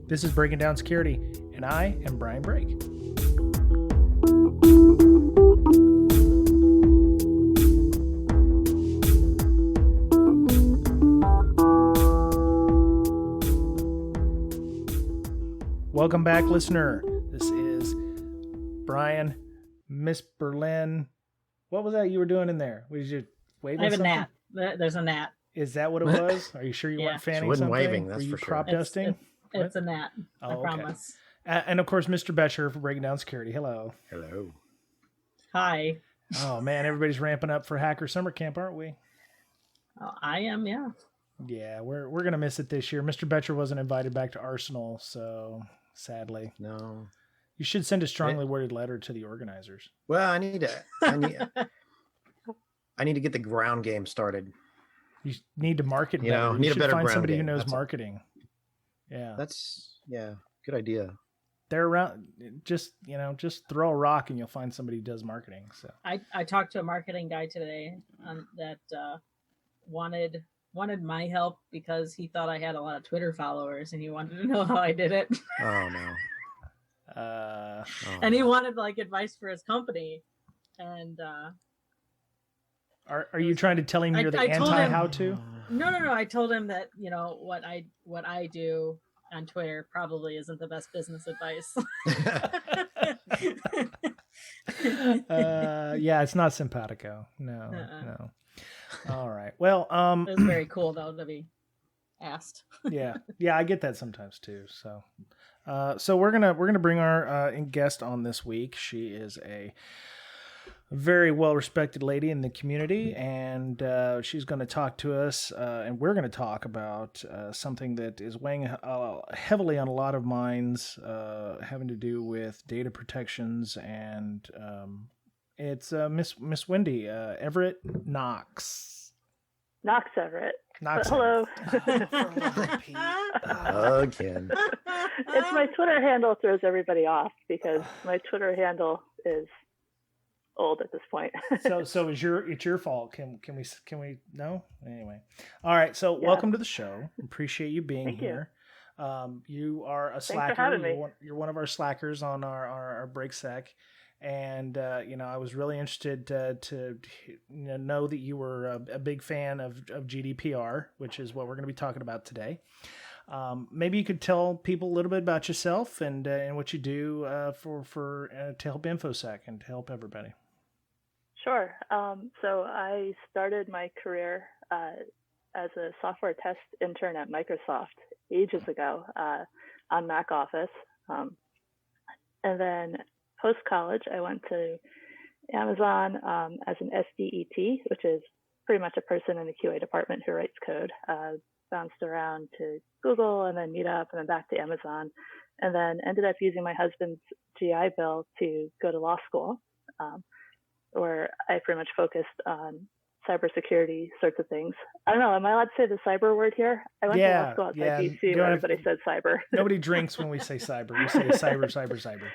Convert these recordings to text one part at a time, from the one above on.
This is Breaking Down Security, and I am Brian Brake. Welcome back, listener. This is Brian, Miss Berlin. What was that you were doing in there? Was you waving something? I have a gnat. There's a gnat. Is that what it was? Are you sure you weren't fanning something? Waving, that's Were you for sure. crop dusting? It's a gnat. Oh, I okay. promise. And of course, Mr. Betcher for Breaking Down Security. Hello. Hello. Hi. Oh man, everybody's ramping up for Hacker Summer Camp, aren't we? Oh, I am, yeah. Yeah, we're gonna miss it this year. Mr. Betcher wasn't invited back to Arsenal, so sadly. No. You should send a strongly worded letter to the organizers. Well, I need to get the ground game started. You need to market better. You need a should better find ground somebody game. who knows That's marketing. Yeah. Good idea. They're around. Just throw a rock and you'll find somebody who does marketing. So I talked to a marketing guy today that wanted my help because he thought I had a lot of Twitter followers and he wanted to know how I did it. Oh no. And he wanted like advice for his company. And are you trying to tell him you're the anti-how-to? No. I told him that what I do on Twitter probably isn't the best business advice. Yeah, it's not simpatico. No. All right. Well, it was very cool though to be asked. yeah, I get that sometimes too. So we're gonna bring our guest on this week. She is a very well-respected lady in the community, and she's going to talk to us, and we're going to talk about something that is weighing heavily on a lot of minds, having to do with data protections, and it's Miss Wendy Everette Knox. Knox Everette. Knox. Hello. Again. It's my Twitter handle throws everybody off because my Twitter handle is old at this point. so it's your fault. Can we no? Anyway. All right. So welcome to the show. Appreciate you being Thank here. You are a slacker. Thanks for having me. You're one of our slackers on our break sec. And I was really interested to know that you were a big fan of GDPR, which is what we're going to be talking about today. Maybe you could tell people a little bit about yourself and what you do to help InfoSec and to help everybody. Sure. So I started my career as a software test intern at Microsoft ages ago on Mac Office. And then post-college, I went to Amazon as an SDET, which is pretty much a person in the QA department who writes code. Bounced around to Google and then Meetup and then back to Amazon, and then ended up using my husband's GI Bill to go to law school, where I pretty much focused on cybersecurity sorts of things. I don't know. Am I allowed to say the cyber word here? I went to law school outside DC where everybody said cyber. Nobody drinks when we say cyber. We say cyber.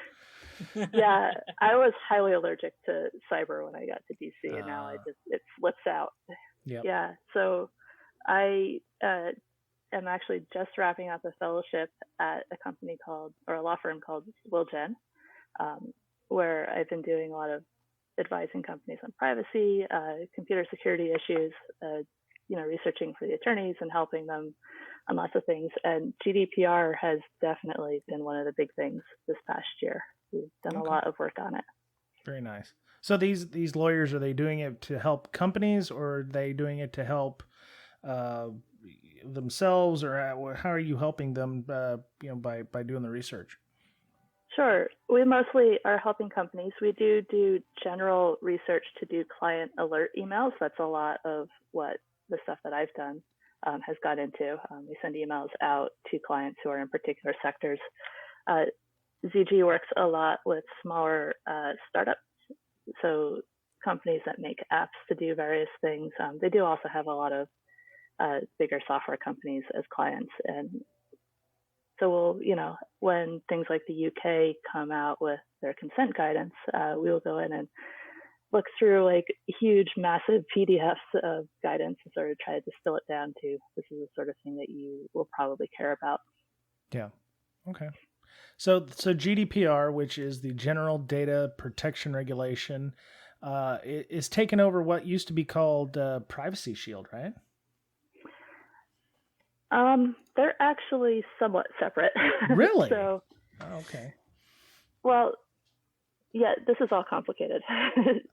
Yeah, I was highly allergic to cyber when I got to DC, and now it slips out. Yep. Yeah. So I am actually just wrapping up a fellowship at a law firm called Wilgen, where I've been doing a lot of advising companies on privacy, computer security issues, researching for the attorneys and helping them on lots of things. And GDPR has definitely been one of the big things this past year. We've done a lot of work on it. Very nice. So these lawyers, are they doing it to help companies, or are they doing it to help themselves, or how are you helping them by doing the research? Sure. We mostly are helping companies. We do general research to do client alert emails. That's a lot of what the stuff that I've done has got into. We send emails out to clients who are in particular sectors. ZG works a lot with smaller startups, so companies that make apps to do various things. They do also have a lot of bigger software companies as clients. And so when things like the UK come out with their consent guidance, we will go in and look through like huge, massive PDFs of guidance and sort of try to distill it down to this is the sort of thing that you will probably care about. Yeah. Okay. So GDPR, which is the General Data Protection Regulation, is taking over what used to be called Privacy Shield, right? They're actually somewhat separate. Really? So, Oh, okay. well, yeah, this is all complicated.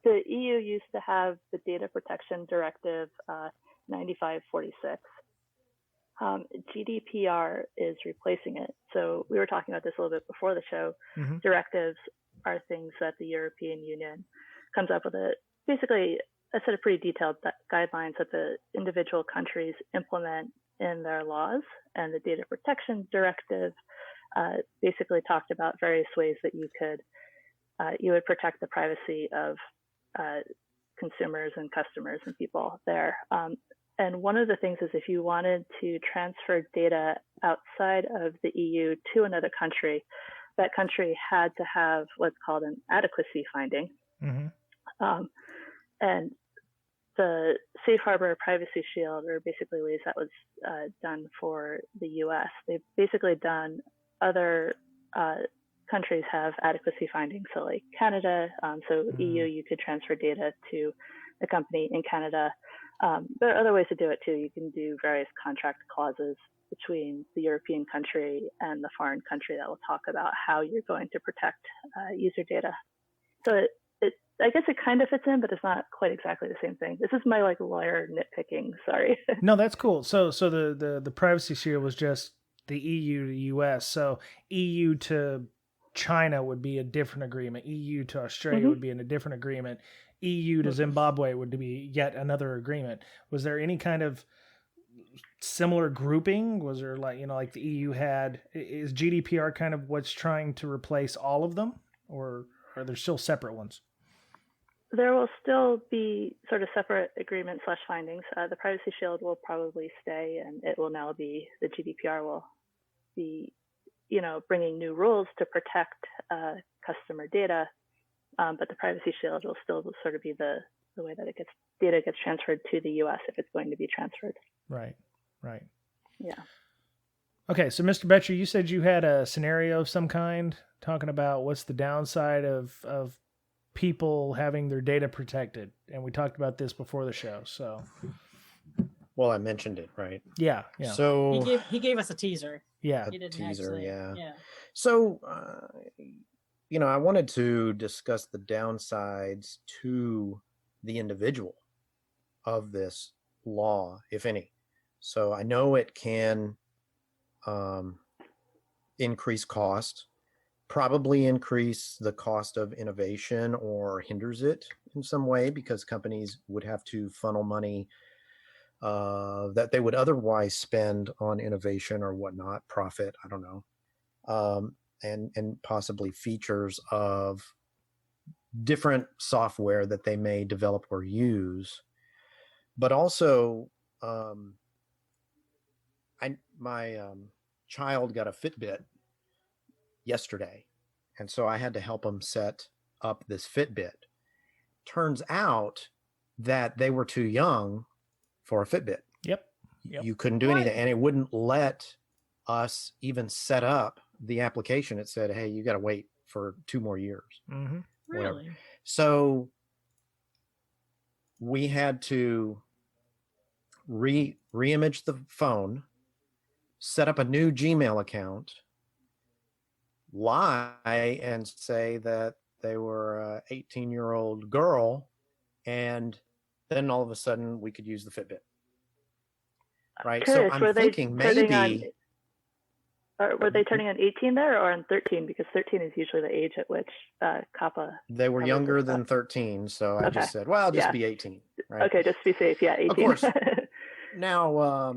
The EU used to have the Data Protection Directive 95/46. GDPR is replacing it. So we were talking about this a little bit before the show. Mm-hmm. Directives are things that the European Union comes up with basically a set of pretty detailed guidelines that the individual countries implement in their laws. And the Data Protection Directive basically talked about various ways that you would protect the privacy of consumers and customers and people there. And one of the things is if you wanted to transfer data outside of the EU to another country, that country had to have what's called an adequacy finding. Mm-hmm. And the Safe Harbor Privacy Shield are basically ways that was done for the US. They've basically done other countries have adequacy findings. So like Canada, so EU, you could transfer data to a company in Canada. There are other ways to do it too. You can do various contract clauses between the European country and the foreign country that will talk about how you're going to protect user data. So I guess it kind of fits in, but it's not quite exactly the same thing. This is my like lawyer nitpicking. Sorry. No, that's cool. So the Privacy Shield was just the EU to US. So EU to China would be a different agreement. EU to Australia would be in a different agreement. EU to Zimbabwe would be yet another agreement. Was there any kind of similar grouping? Was there like the EU had, is GDPR kind of what's trying to replace all of them, or are there still separate ones? There will still be sort of separate agreement / findings. The Privacy Shield will probably stay, and it will now be, the GDPR will be, bringing new rules to protect customer data. But the Privacy Shield will still sort of be the way that data gets transferred to the US if it's going to be transferred. Right. Yeah. Okay, so Mr. Betcher, you said you had a scenario of some kind talking about what's the downside of people having their data protected, and we talked about this before the show. So, Well, I mentioned it, right? yeah. So He gave us a teaser. Yeah, He didn't teaser, actually, yeah. So, I wanted to discuss the downsides to the individual of this law, if any. So I know it can increase cost, probably increase the cost of innovation or hinders it in some way, because companies would have to funnel money that they would otherwise spend on innovation or whatnot, profit, I don't know, and possibly features of different software that they may develop or use. But also, my child got a Fitbit yesterday, and so I had to help him set up this Fitbit. Turns out that they were too young for a Fitbit. Yep. You couldn't do anything, and it wouldn't let us even set up the application. It said, hey, you got to wait for 2 more years. Mm-hmm. Really? So we had to re-image the phone, set up a new Gmail account, lie and say that they were a 18-year-old girl, and then all of a sudden we could use the Fitbit. Right. Curious, so I'm thinking maybe. Were they turning on 18 there, or on 13? Because 13 is usually the age at which COPPA. They were younger than 13, so I just said, well, I'll just be 18. Right. Okay, just be safe. Yeah, 18. Of course. Now,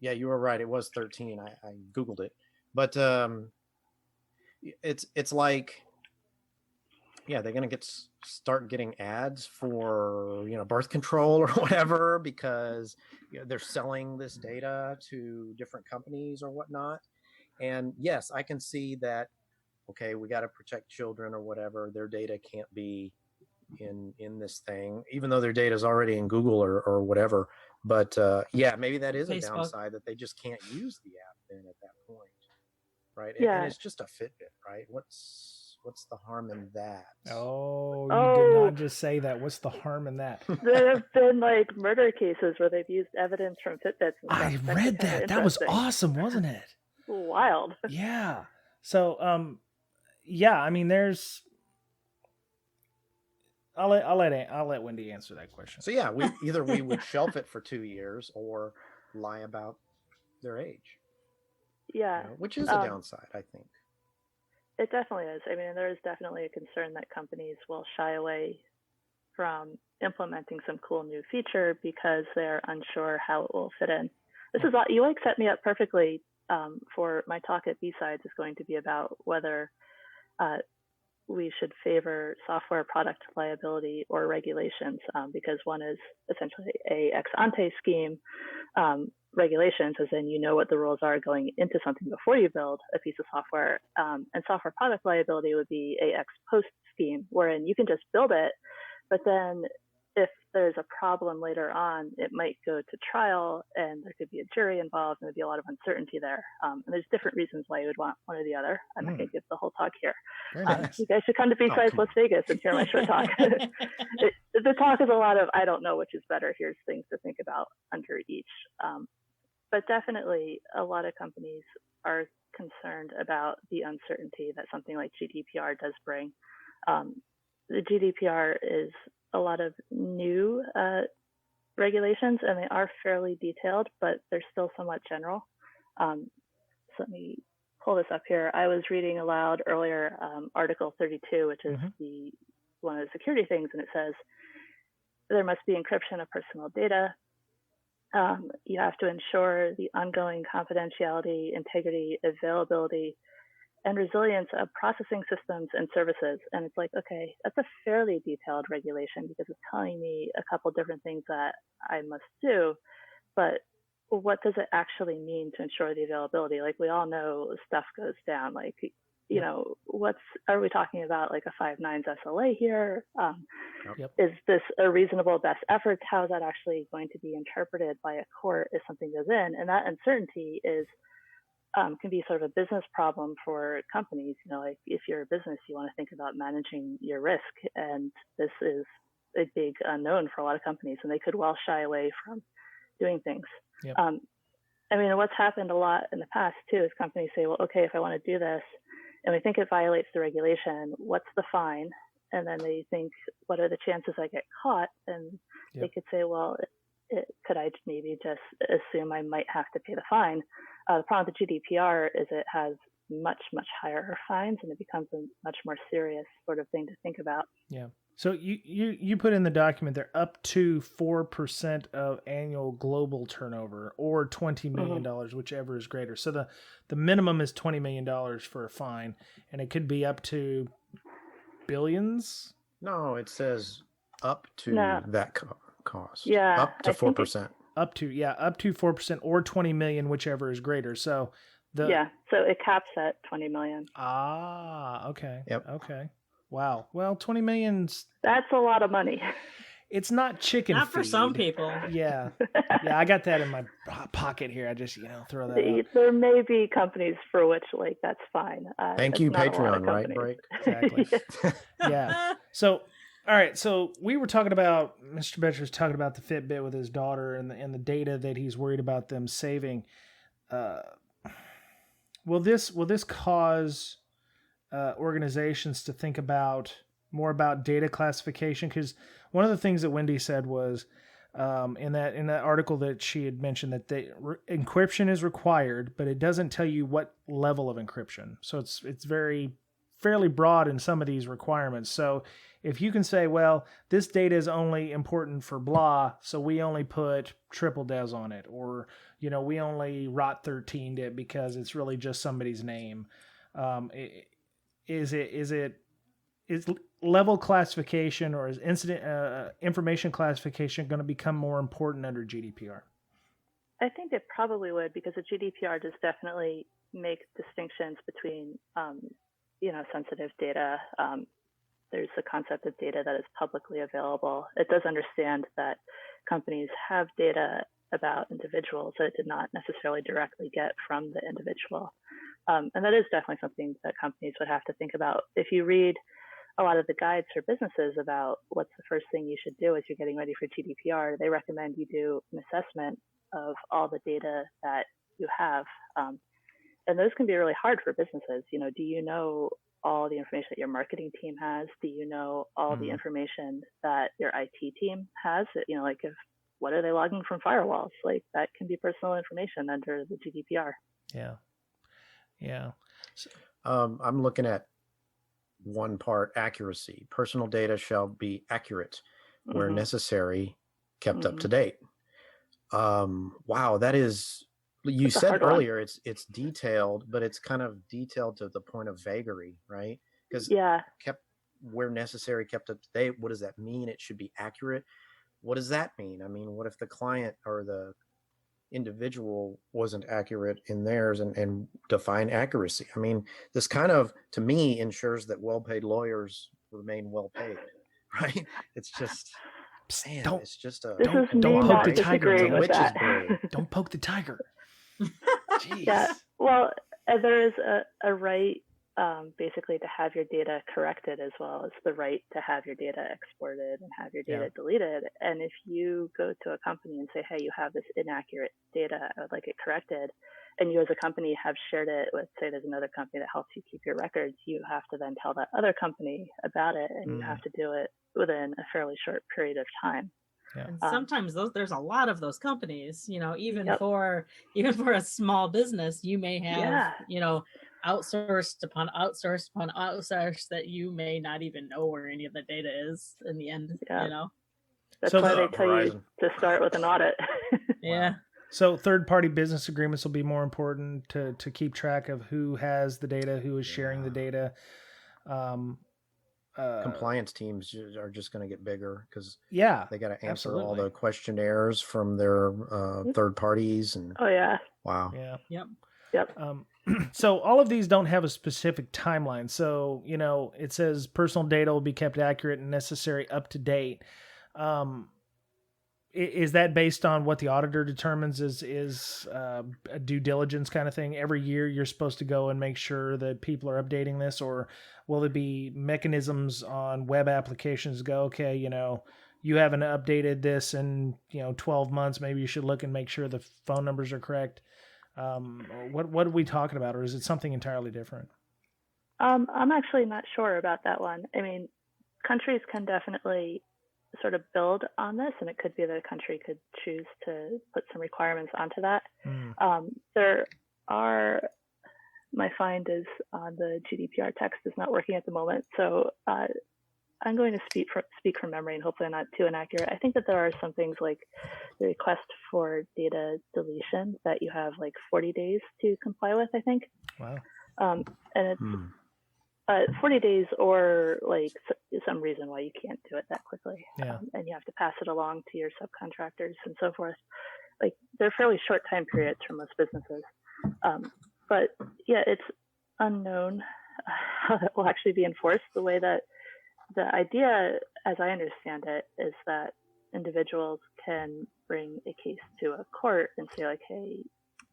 yeah, you were right. It was 13. I Googled it. But it's like, yeah, they're going to start getting ads for, birth control or whatever, because they're selling this data to different companies or whatnot. And yes, I can see that, okay, we got to protect children or whatever. Their data can't be in this thing, even though their data is already in Google or whatever. But yeah, maybe that is a Facebook. downside, that they just can't use the app then at that point. right? Yeah. And it's just a Fitbit, right? What's the harm in that? Oh, you did not just say that. What's the harm in that? There have been like murder cases where they've used evidence from Fitbits and stuff. I It's actually read kinda that. That was interesting. awesome, wasn't it? Wild. Yeah. So, yeah, I mean, there's. I'll let Wendy answer that question. So yeah, we would shelf it for 2 years or lie about their age. Yeah. Which is a downside, I think. It definitely is. I mean, there is definitely a concern that companies will shy away from implementing some cool new feature because they're unsure how it will fit in. This is you like set me up perfectly for my talk at B-Sides is going to be about whether we should favor software product liability or regulations because one is essentially a ex ante scheme regulations, as in you know what the rules are going into something before you build a piece of software, and software product liability would be a ex post scheme, wherein you can just build it, but then if there's a problem later on, it might go to trial and there could be a jury involved and there'd be a lot of uncertainty there. And there's different reasons why you would want one or the other. I'm not going to give the whole talk here. Very nice. You guys should come to B-Sides Las Vegas and hear my short talk. The talk is a lot of, I don't know which is better. Here's things to think about under each. But definitely a lot of companies are concerned about the uncertainty that something like GDPR does bring. The GDPR is a lot of new regulations, and they are fairly detailed, but they're still somewhat general. So let me pull this up here. I was reading aloud earlier Article 32, which is one of the security things, and it says there must be encryption of personal data. You have to ensure the ongoing confidentiality, integrity, availability, and resilience of processing systems and services. And it's like, okay, that's a fairly detailed regulation because it's telling me a couple different things that I must do, but what does it actually mean to ensure the availability? Like we all know stuff goes down, like, you know, are we talking about like a 5.9 SLA here? Is this a reasonable best effort? How is that actually going to be interpreted by a court if something goes in? And that uncertainty is can be sort of a business problem for companies. You know, like if you're a business, you want to think about managing your risk, and this is a big unknown for a lot of companies, and they could well shy away from doing things. I mean, what's happened a lot in the past too is companies say, well, okay, if I want to do this, and we think it violates the regulation, what's the fine? And then they think, what are the chances I get caught? And they could say, well, could I maybe just assume I might have to pay the fine? The problem with the GDPR is it has much, much higher fines, and it becomes a much more serious sort of thing to think about. Yeah. So you put in the document there up to 4% of annual global turnover or $20 million, whichever is greater. So the minimum is $20 million for a fine, and it could be up to billions. No, it says up to that cost. Yeah, up to 4%. Up to 4% or 20 million, whichever is greater. So so it caps at 20 million. Okay. Yep. Okay. Wow. Well, 20 million's that's a lot of money. It's not chicken Not feed. for some people. Yeah. I got that in my pocket here. I just throw that out. There may be companies for which like that's fine. Thank you, Patreon, right? Break. Exactly. Yeah. So all right, so we were talking about, Mr. Betcher was talking about the Fitbit with his daughter and the data that he's worried about them saving. Will this cause organizations to think more about data classification? Because one of the things that Wendy said was in that article that she had mentioned that encryption is required, but it doesn't tell you what level of encryption. So it's fairly broad in some of these requirements. So if you can say, well, this data is only important for blah, so we only put triple des on it, or we only rot 13'd it because it's really just somebody's name. Is level classification or is incident information classification going to become more important under GDPR? I think it probably would, because the GDPR does definitely make distinctions between sensitive data. There's the concept of data that is publicly available. It does understand that companies have data about individuals that it did not necessarily directly get from the individual. And that is definitely something that companies would have to think about. If you read a lot of the guides for businesses about what's the first thing you should do as you're getting ready for GDPR, they recommend you do an assessment of all the data that you have. And those can be really hard for businesses. You know, do you know all the information that your marketing team has? Do you know all the information that your IT team has? You know, like what are they logging from firewalls? Like that can be personal information under the GDPR. Yeah. Yeah. So, I'm looking at one part, accuracy. Personal data shall be accurate where necessary, kept up to date. Wow, that is, you said earlier it's detailed, but it's kind of detailed to the point of vagary, right? Because kept where necessary, kept up to date. What does that mean? It should be accurate. What does that mean? I mean, what if the client or the individual wasn't accurate in theirs and define accuracy? I mean, this kind of, to me, ensures that well-paid lawyers remain well-paid, right? It's just, man, it's just a don't poke the tiger. With Don't poke the tiger. Jeez. Yeah, well, there is a right basically to have your data corrected, as well as the right to have your data exported and have your data deleted. And if you go to a company and say, hey, you have this inaccurate data, I would like it corrected, and you as a company have shared it with, say, there's another company that helps you keep your records, you have to then tell that other company about it, and you have to do it within a fairly short period of time. Yeah. And sometimes there's a lot of those companies, you know, even for a small business, you may have, you know, outsourced upon outsourced that you may not even know where any of the data is in the end, you know. That's why they tell you to start with an audit. Yeah. So third-party business agreements will be more important to keep track of who has the data, who is sharing the data. Compliance teams are just going to get bigger because they got to answer all the questionnaires from their third parties. And wow. Yeah. Yep. So all of these don't have a specific timeline. So, you know, it says personal data will be kept accurate and necessary up to date. Is that based on what the auditor determines is a due diligence kind of thing? Every year you're supposed to go and make sure that people are updating this, or will there be mechanisms on web applications go, okay, you know, you haven't updated this in, 12 months. Maybe you should look and make sure the phone numbers are correct. What are we talking about? Or is it something entirely different? I'm actually not sure about that one. I mean, countries can definitely sort of build on this, and it could be that a country could choose to put some requirements onto that. There are, my find is on the GDPR text is not working at the moment. So I'm going to speak from memory, and hopefully I'm not too inaccurate. I think that there are some things like the request for data deletion that you have like 40 days to comply with, I think. Wow. And it's 40 days or like some reason why you can't do it that quickly. And you have to pass it along to your subcontractors and so forth. Like they're fairly short time periods for most businesses. But yeah, it's unknown how that will actually be enforced. The way that the idea, as I understand it, is that individuals can bring a case to a court and say like, hey,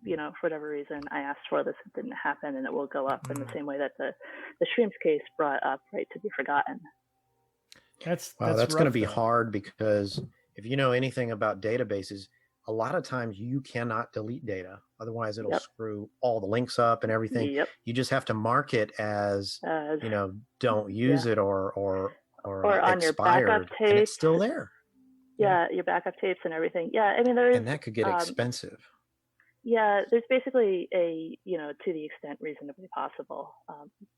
you know, for whatever reason, I asked for this, it didn't happen, and it will go up in the same way that the Shreem's case brought up right to be forgotten. That's going to be hard, because if you know anything about databases, a lot of times you cannot delete data. Otherwise, it'll screw all the links up and everything. You just have to mark it as you know, don't use it or on your backup tapes. And it's still there. Your backup tapes and everything. I mean, there is, and that could get expensive. There's basically a, you know, to the extent reasonably possible.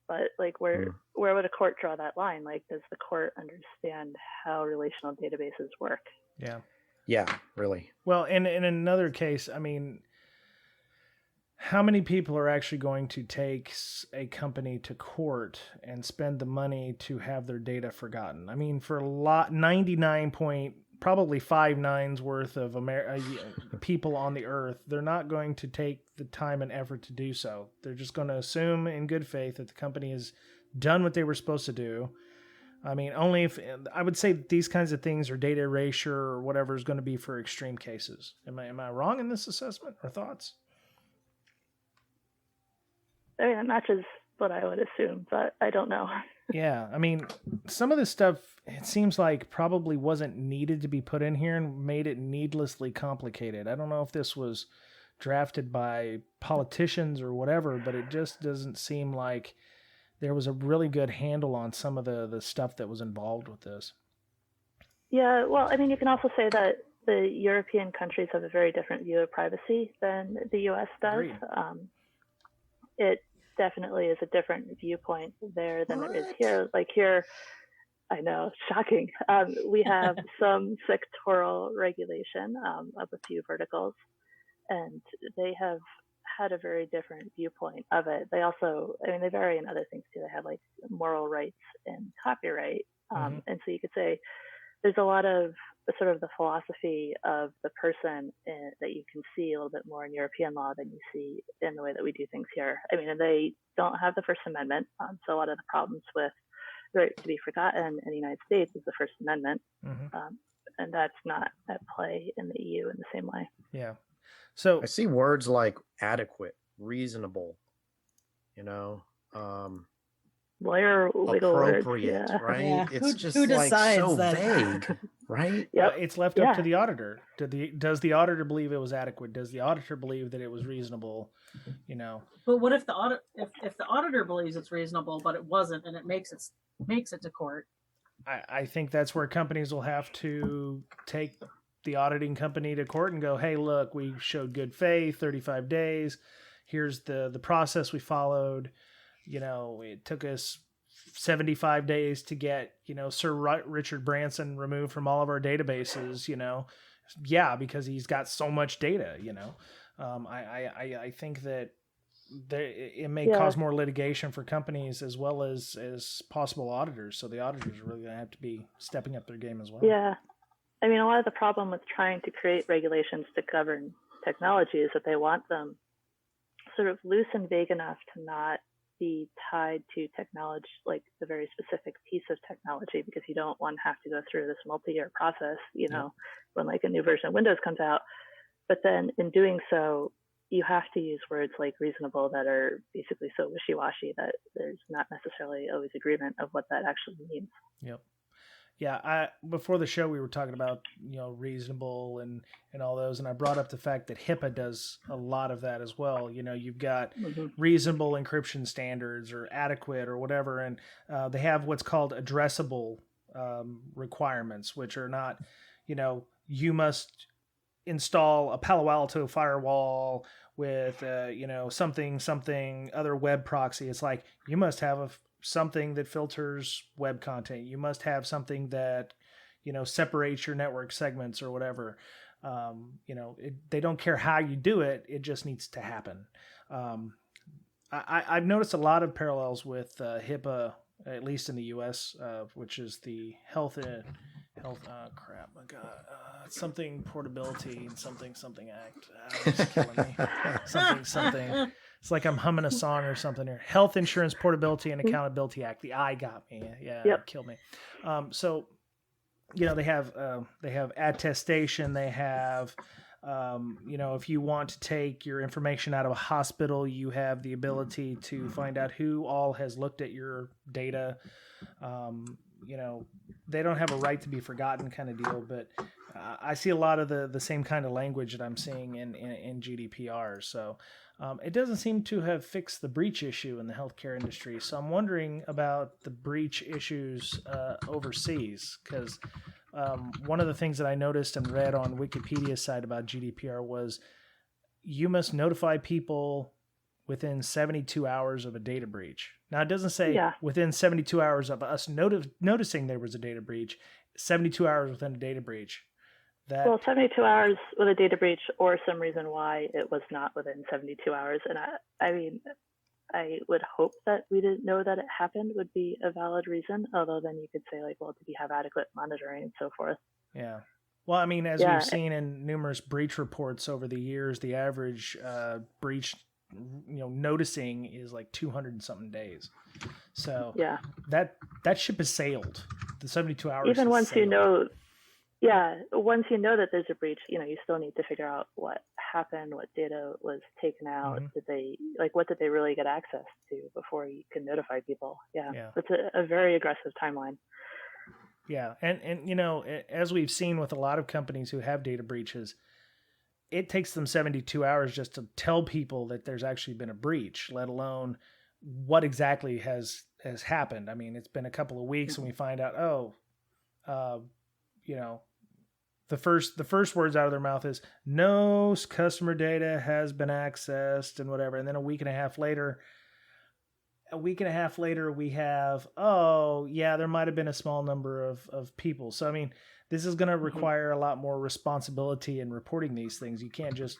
But like where would a court draw that line? Like, does the court understand how relational databases work? Yeah, really. Well, in another case, I mean, how many people are actually going to take a company to court and spend the money to have their data forgotten? I mean, for 99.59 worth of people on the earth, they're not going to take the time and effort to do so. They're just going to assume in good faith that the company has done what they were supposed to do. I mean, only if I would say that these kinds of things, or data erasure or whatever, is going to be for extreme cases. Am I wrong in this assessment or thoughts? I mean, it matches what I would assume, but I don't know. Yeah, I mean, some of this stuff, it seems like probably wasn't needed to be put in here and made it needlessly complicated. I don't know if this was drafted by politicians or whatever, but it just doesn't seem like there was a really good handle on some of the stuff that was involved with this. Yeah, well, I mean, you can also say that the European countries have a very different view of privacy than the US does. It definitely is a different viewpoint there than there is here. Like here, I know, shocking. We have some sectoral regulation of a few verticals, and they have had a very different viewpoint of it. They also, I mean, they vary in other things too. They have like moral rights and copyright. And so you could say there's a lot of sort of the philosophy of the person that you can see a little bit more in European law than you see in the way that we do things here. I mean, and they don't have the First Amendment. So a lot of the problems with the right to be forgotten in the United States is the First Amendment. And that's not at play in the EU in the same way. Yeah. So I see words like adequate, reasonable, lawyer wiggle appropriate, words, yeah. right? Yeah. It's Who just decides like so that? vague, right? Yep. It's left up to the auditor. Does the auditor believe it was adequate? Does the auditor believe that it was reasonable? But what if the if the auditor believes it's reasonable, but it wasn't, and it makes it to court? I think that's where companies will have to take the auditing company to court and go, hey, look, we showed good faith, 35 days. Here's the process we followed. It took us 75 days to get, Sir Richard Branson removed from all of our databases, because he's got so much data, I think that it may cause more litigation for companies as well as possible auditors. So the auditors are really going to have to be stepping up their game as well. Yeah. I mean, a lot of the problem with trying to create regulations to govern technology is that they want them sort of loose and vague enough to not be tied to technology, like the very specific piece of technology, because you don't want to have to go through this multi-year process, when like a new version of Windows comes out. But then in doing so, you have to use words like reasonable that are basically so wishy-washy that there's not necessarily always agreement of what that actually means. Yep. Yeah, before the show we were talking about reasonable and all those, and I brought up the fact that HIPAA does a lot of that as well. You've got reasonable encryption standards or adequate or whatever, and they have what's called addressable requirements, which are not, you must install a Palo Alto firewall with something other web proxy. It's like you must have something that filters web content. You must have something that, separates your network segments or whatever. They don't care how you do it. It just needs to happen. I've noticed a lot of parallels with HIPAA, at least in the U.S., which is the health. Something portability and something act. It's killing me. Something. It's like I'm humming a song or something here. Health Insurance Portability and Accountability Act. The I got me. Yeah, It killed me. So, they have attestation. They have, if you want to take your information out of a hospital, you have the ability to find out who all has looked at your data. They don't have a right to be forgotten kind of deal, but I see a lot of the same kind of language that I'm seeing in GDPR. So it doesn't seem to have fixed the breach issue in the healthcare industry. So I'm wondering about the breach issues overseas, because one of the things that I noticed and read on Wikipedia's side about GDPR was you must notify people within 72 hours of a data breach. Now, it doesn't say within 72 hours of us noticing there was a data breach, 72 hours within a data breach. Well, 72 hours with a data breach or some reason why it was not within 72 hours. And I mean, I would hope that we didn't know that it happened would be a valid reason. Although then you could say like, well, did you have adequate monitoring and so forth? Yeah. Well, I mean, as we've seen in numerous breach reports over the years, the average breach noticing is like 200 and something days. So that ship has sailed. The 72 hours. Even once sailed. Yeah, once you know that there's a breach, you still need to figure out what happened, what data was taken out, what did they really get access to before you can notify people. Yeah. It's a very aggressive timeline. Yeah, and as we've seen with a lot of companies who have data breaches, it takes them 72 hours just to tell people that there's actually been a breach, let alone what exactly has happened. I mean, it's been a couple of weeks and we find out, the first words out of their mouth is no customer data has been accessed and whatever. And then a week and a half later, we have, there might've been a small number of people. So, I mean, this is going to require a lot more responsibility in reporting these things. You can't just,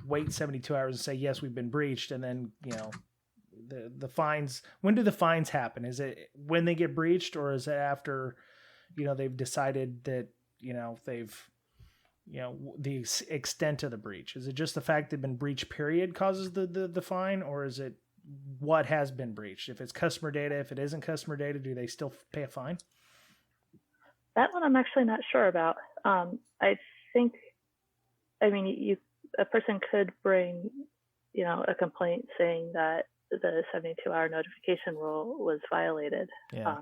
wait 72 hours and say, yes, we've been breached. And then, the fines, when do the fines happen? Is it when they get breached, or is it after, they've decided that, they've, the extent of the breach? Is it just the fact they've been breached period causes the fine, or is it what has been breached? If it's customer data, if it isn't customer data, do they still pay a fine? That one I'm actually not sure about. I think, a person could bring, a complaint saying that the 72-hour notification rule was violated. Yeah.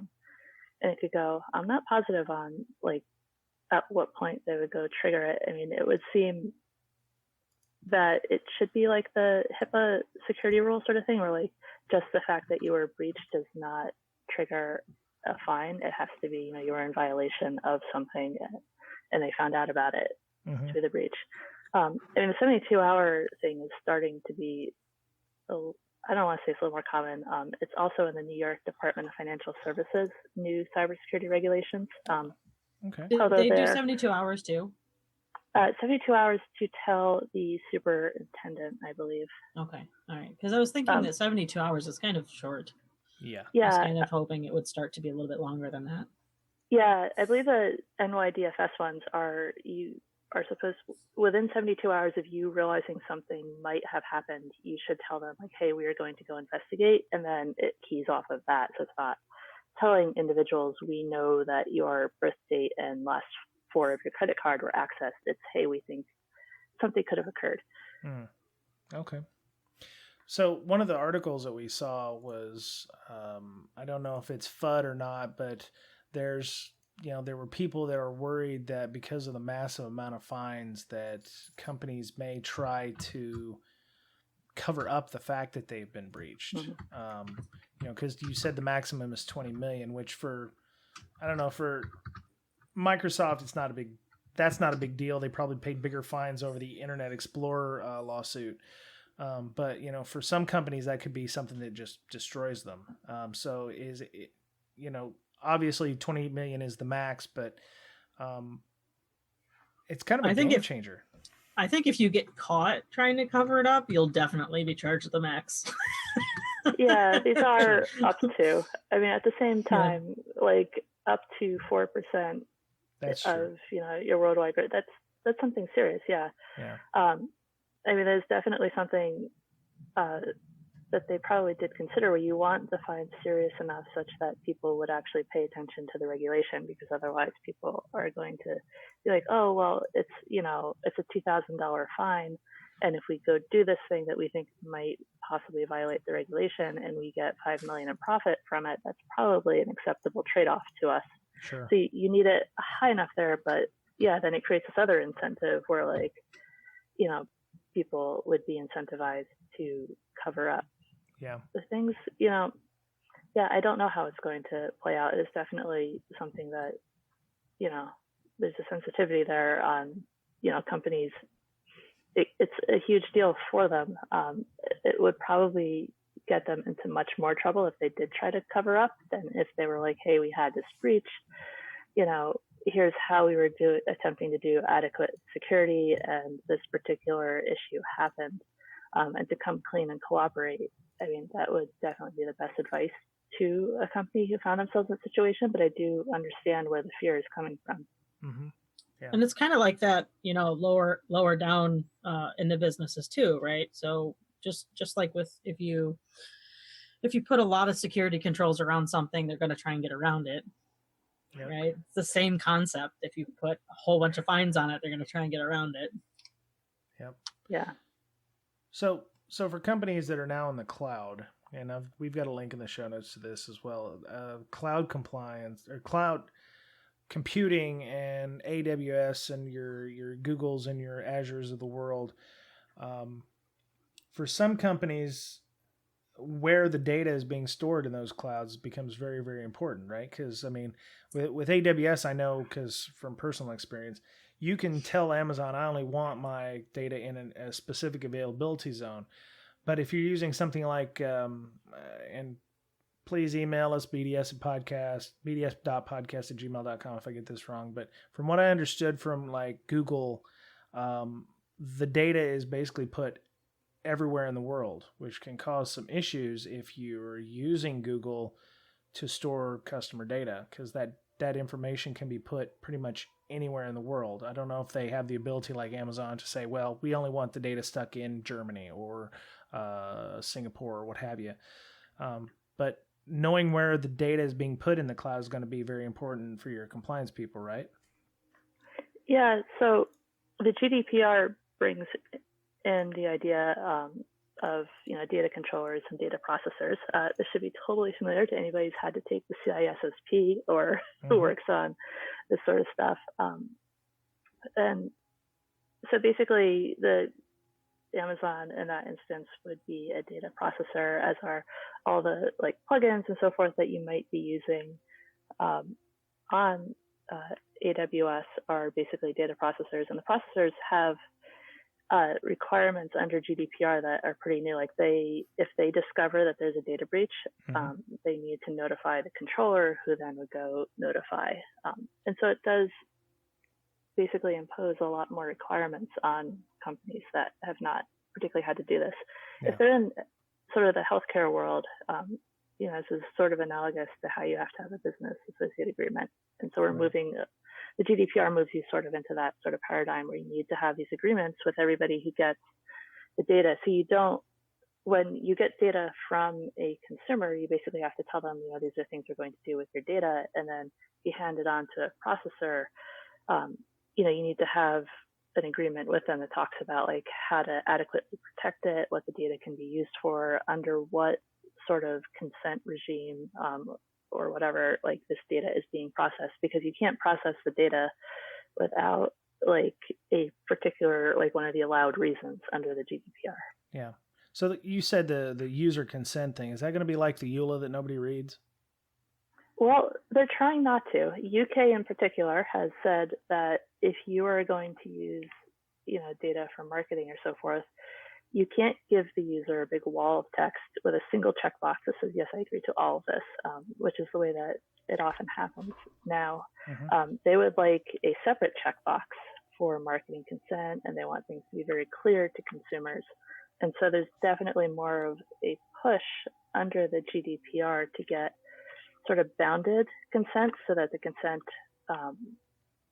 And it could go, I'm not positive on at what point they would go trigger it. I mean, it would seem that it should be like the HIPAA security rule sort of thing, where just the fact that you were breached does not trigger a fine. It has to be, you were in violation of something and they found out about it through the breach. The 72-hour thing is starting to be, I don't want to say it's a little more common. It's also in the New York Department of Financial Services new cybersecurity regulations. Okay. They do 72 hours too? 72 hours to tell the superintendent, I believe. Okay. All right. Because I was thinking that 72 hours is kind of short. Yeah. Yeah. I was kind of hoping it would start to be a little bit longer than that. Yeah. I believe the NYDFS ones are supposed, within 72 hours of you realizing something might have happened, you should tell them hey, we are going to go investigate. And then it keys off of that. So it's not telling individuals, we know that your birth date and last four of your credit card were accessed. It's, hey, we think something could have occurred. Okay. So one of the articles that we saw was, I don't know if it's FUD or not, but there were people that are worried that because of the massive amount of fines that companies may try to cover up the fact that they've been breached. Because you said the maximum is 20 million, which for Microsoft, that's not a big deal. They probably paid bigger fines over the Internet Explorer lawsuit. But for some companies that could be something that just destroys them. So is it, obviously 20 million is the max, but it's kind of a game changer. I think if you get caught trying to cover it up, you'll definitely be charged the max. Yeah, these are up to. At the same time, up to 4% of your worldwide growth. That's something serious. Yeah. Yeah. There's definitely something that they probably did consider, where you want the fine serious enough such that people would actually pay attention to the regulation, because otherwise people are going to be like, oh, well, it's a $2,000 fine. And if we go do this thing that we think might possibly violate the regulation and we get $5 million in profit from it, that's probably an acceptable trade-off to us. Sure. So you need it high enough there, but yeah, then it creates this other incentive where people would be incentivized to cover up the things, I don't know how it's going to play out. It's definitely something that, there's a sensitivity there on, companies. It's a huge deal for them. It would probably get them into much more trouble if they did try to cover up than if they were like, hey, we had this breach, here's how we were attempting to do adequate security, and this particular issue happened, and to come clean and cooperate. That would definitely be the best advice to a company who found themselves in a situation, but I do understand where the fear is coming from. Mm-hmm. Yeah. And it's kind of like that, lower down in the businesses too, right? So just like with, if you put a lot of security controls around something, they're going to try and get around it. Yep. right? It's the same concept. If you put a whole bunch of fines on it, they're going to try and get around it. Yep. Yeah. So for companies that are now in the cloud, and we've got a link in the show notes to this as well, cloud compliance or cloud computing and AWS and your Googles and your Azures of the world, for some companies, where the data is being stored in those clouds becomes very, very important, right? Because I mean, with AWS, I know, because from personal experience, you can tell Amazon, I only want my data in a specific availability zone. But if you're using something like, and please email us, bds.podcast@gmail.com if I get this wrong. But from what I understood from like Google, the data is basically put everywhere in the world, which can cause some issues if you're using Google to store customer data, because that information can be put pretty much anywhere in the world. I don't know if they have the ability like Amazon to say, well, we only want the data stuck in Germany or Singapore or what have you. But knowing where the data is being put in the cloud is going to be very important for your compliance people, right? Yeah, so the GDPR brings in the idea of data controllers and data processors. This should be totally familiar to anybody who's had to take the CISSP or who works on this sort of stuff. And so basically, the Amazon in that instance would be a data processor, as are all the like plugins and so forth that you might be using on AWS are basically data processors, and the processors have requirements under GDPR that are pretty new. Like if they discover that there's a data breach, they need to notify the controller, who then would go notify. And so it does basically impose a lot more requirements on companies that have not particularly had to do this. Yeah. If they're in sort of the healthcare world, this is sort of analogous to how you have to have a business associate agreement. And so we're moving, the GDPR moves you sort of into that sort of paradigm where you need to have these agreements with everybody who gets the data. So you don't, when you get data from a consumer, you basically have to tell them, these are things we're going to do with your data, and then you hand it on to a processor. You need to have an agreement with them that talks about like how to adequately protect it, what the data can be used for, under what sort of consent regime or whatever, like this data is being processed, because you can't process the data without like a particular, like one of the allowed reasons under the GDPR. Yeah. So you said the user consent thing, is that going to be like the EULA that nobody reads? Well, they're trying not to. UK in particular has said that if you are going to use, data for marketing or so forth, you can't give the user a big wall of text with a single checkbox that says, yes, I agree to all of this, which is the way that it often happens now. They would like a separate checkbox for marketing consent, and they want things to be very clear to consumers. And so there's definitely more of a push under the GDPR to get sort of bounded consent, so that the consent,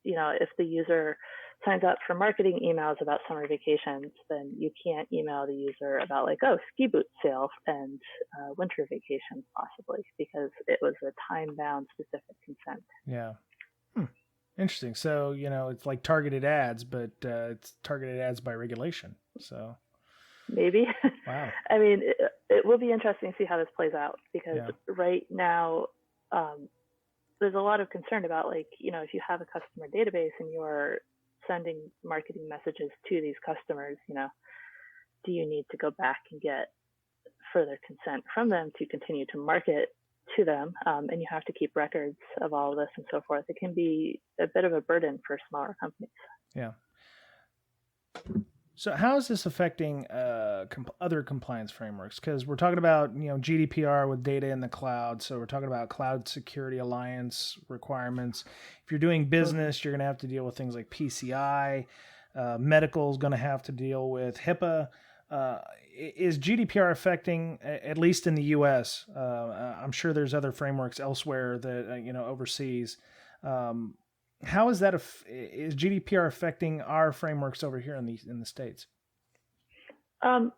if the user signs up for marketing emails about summer vacations, then you can't email the user about like, ski boot sale and winter vacations possibly, because it was a time-bound specific consent. Yeah. Interesting. So, it's like targeted ads, but it's targeted ads by regulation. So maybe. Wow. I mean, it will be interesting to see how this plays out, because right now, there's a lot of concern about like, if you have a customer database and you're sending marketing messages to these customers, do you need to go back and get further consent from them to continue to market to them? And you have to keep records of all of this and so forth. It can be a bit of a burden for smaller companies. Yeah. So how is this affecting other compliance frameworks? Because we're talking about GDPR with data in the cloud. So we're talking about Cloud Security Alliance requirements. If you're doing business, you're going to have to deal with things like PCI. Medical is going to have to deal with HIPAA. Is GDPR affecting, at least in the U.S.? I'm sure there's other frameworks elsewhere that overseas. How is that? Is GDPR affecting our frameworks over here in the States? I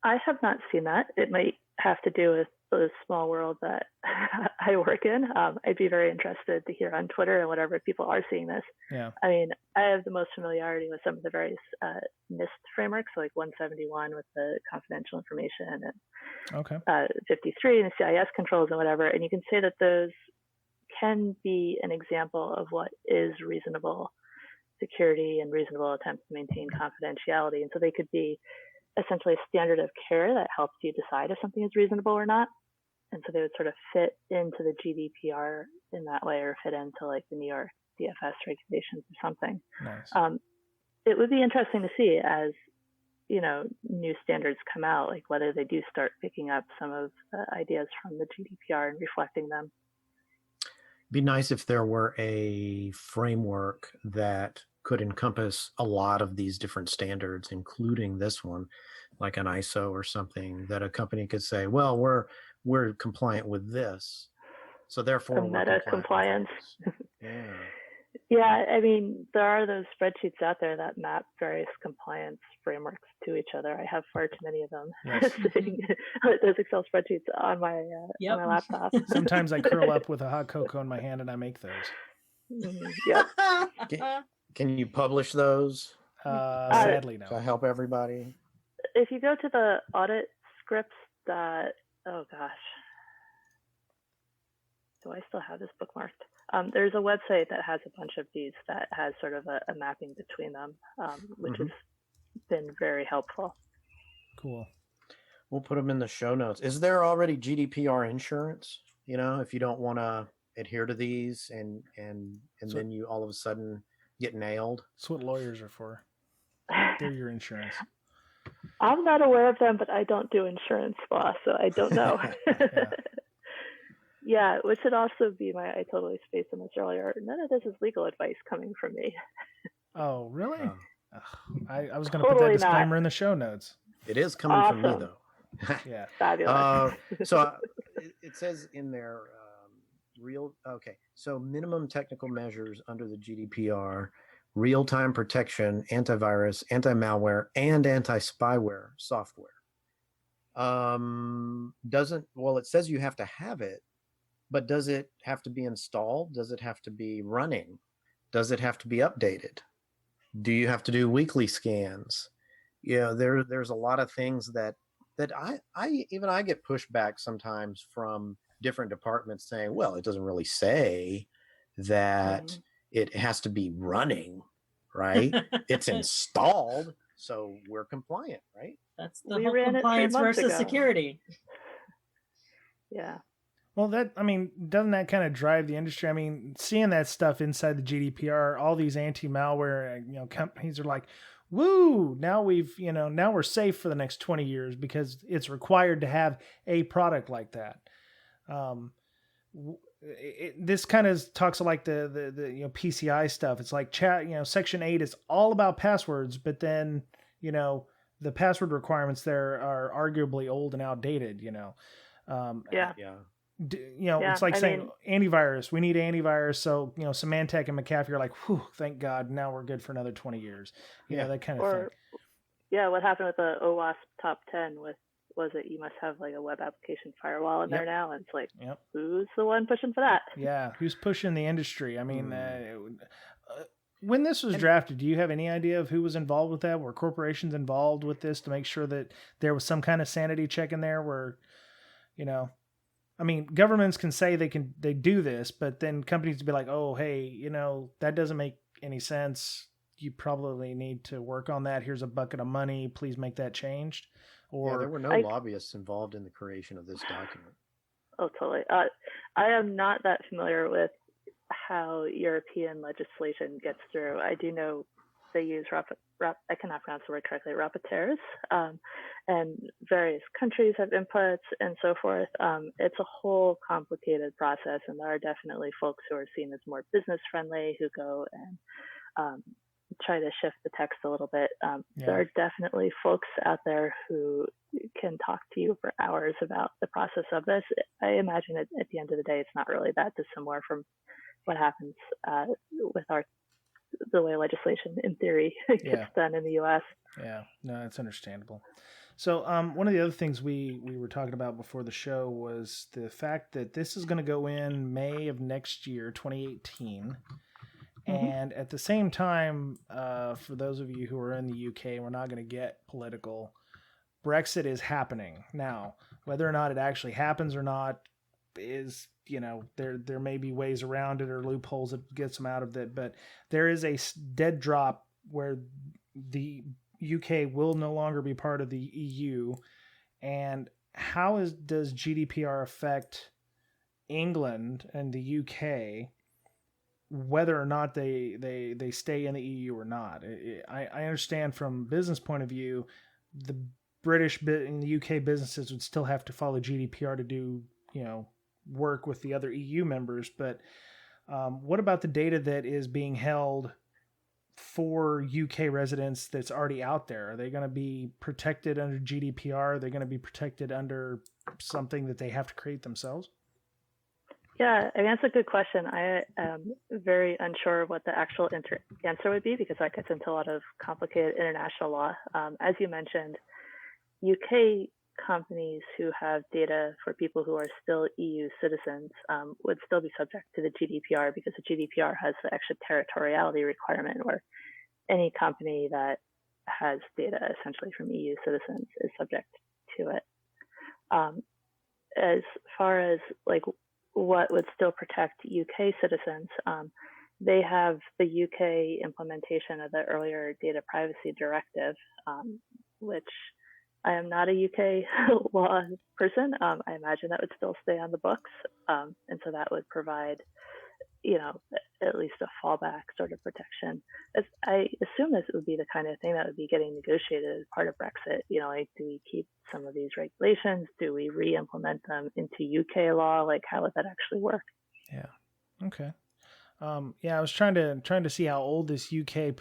have not seen that. It might have to do with the small world that I work in, I'd be very interested to hear on Twitter and whatever people are seeing this. Yeah. I mean, I have the most familiarity with some of the various NIST frameworks, like 171 with the confidential information and 53 and the CIS controls and whatever. And you can say that those can be an example of what is reasonable security and reasonable attempts to maintain confidentiality. And so they could be essentially a standard of care that helps you decide if something is reasonable or not. And so they would sort of fit into the GDPR in that way, or fit into like the New York DFS regulations or something. Nice. It would be interesting to see as, you know, new standards come out, like whether they do start picking up some of the ideas from the GDPR and reflecting them. It'd be nice if there were a framework that could encompass a lot of these different standards, including this one, like an ISO or something, that a company could say, well, we're compliant with this, so therefore we're meta compliance. Yeah. Yeah, I mean, there are those spreadsheets out there that map various compliance frameworks to each other. I have far too many of them. Yes. Those Excel spreadsheets on my laptop. Sometimes I curl up with a hot cocoa in my hand and I make those. Yep. Can you publish those? Sadly, no. To help everybody? If you go to the audit scripts that, oh gosh, do I still have this bookmarked? There's a website that has a bunch of these that has sort of a mapping between them, which has been very helpful. Cool. We'll put them in the show notes. Is there already GDPR insurance? You know, if you don't want to adhere to these and then you all of a sudden get nailed. That's what lawyers are for. They're your insurance. I'm not aware of them, but I don't do insurance law, so I don't know. Yeah, which should also be I totally spaced on this earlier. None of this is legal advice coming from me. Oh, really? I was going to Totally put that disclaimer in the show notes. It is coming from me, though. Yeah. Fabulous. So it says in there, so minimum technical measures under the GDPR, real-time protection, antivirus, anti-malware, and anti-spyware software. It says you have to have it, but does it have to be installed? Does it have to be running? Does it have to be updated? Do you have to do weekly scans? You know, there's a lot of things that I get pushback sometimes from different departments saying, well, it doesn't really say that it has to be running, right? It's installed, so we're compliant, right? That's the whole compliance versus security. Yeah. Well, doesn't that kind of drive the industry? I mean, seeing that stuff inside the GDPR, all these anti-malware, companies are like, woo, now we're safe for the next 20 years because it's required to have a product like that. This kind of talks like the PCI stuff. It's like Section 8 is all about passwords, but then, the password requirements there are arguably old and outdated, Yeah. It's like saying antivirus. We need antivirus. So, Symantec and McAfee are like, whew, thank God. Now we're good for another 20 years. That kind of thing. Yeah. What happened with the OWASP top 10 was it you must have like a web application firewall in there now? And it's like, who's the one pushing for that? Yeah. Who's pushing the industry? I mean, when this was drafted, do you have any idea of who was involved with that? Were corporations involved with this to make sure that there was some kind of sanity check in there where, governments can say they do this, but then companies to be like, oh, hey, that doesn't make any sense. You probably need to work on that. Here's a bucket of money. Please make that changed. Or there were no lobbyists involved in the creation of this document. Oh, totally. I am not that familiar with how European legislation gets through. I do know they use I cannot pronounce the word correctly, rapporteurs, and various countries have inputs and so forth. It's a whole complicated process, and there are definitely folks who are seen as more business friendly who go and try to shift the text a little bit. There are definitely folks out there who can talk to you for hours about the process of this. I imagine at the end of the day, it's not really that dissimilar from what happens with the way legislation in theory gets done in the U.S. Yeah, no, that's understandable. So one of the other things we were talking about before the show was the fact that this is going to go in May of next year, 2018. And at the same time, for those of you who are in the UK, we're not going to get political. Brexit is happening now. Whether or not it actually happens or not is, there may be ways around it or loopholes that gets them out of it. But there is a dead drop where the UK will no longer be part of the EU. And how does GDPR affect England and the UK, whether or not they stay in the EU or not? I understand from a business point of view, the British and the UK businesses would still have to follow GDPR to do, work with the other EU members. But what about the data that is being held for UK residents that's already out there? Are they going to be protected under GDPR? Are they going to be protected under something that they have to create themselves? Yeah, I mean, that's a good question. I am very unsure what the actual answer would be, because that gets into a lot of complicated international law. As you mentioned, UK companies who have data for people who are still EU citizens would still be subject to the GDPR, because the GDPR has the extraterritoriality requirement where any company that has data essentially from EU citizens is subject to it. As far as like what would still protect UK citizens, they have the UK implementation of the earlier data privacy directive, which I am not a UK law person. I imagine that would still stay on the books. And so that would provide, at least a fallback sort of protection. I assume this would be the kind of thing that would be getting negotiated as part of Brexit. Like, do we keep some of these regulations? Do we re-implement them into UK law? Like, how would that actually work? Yeah. Okay. I was trying to see how old this UK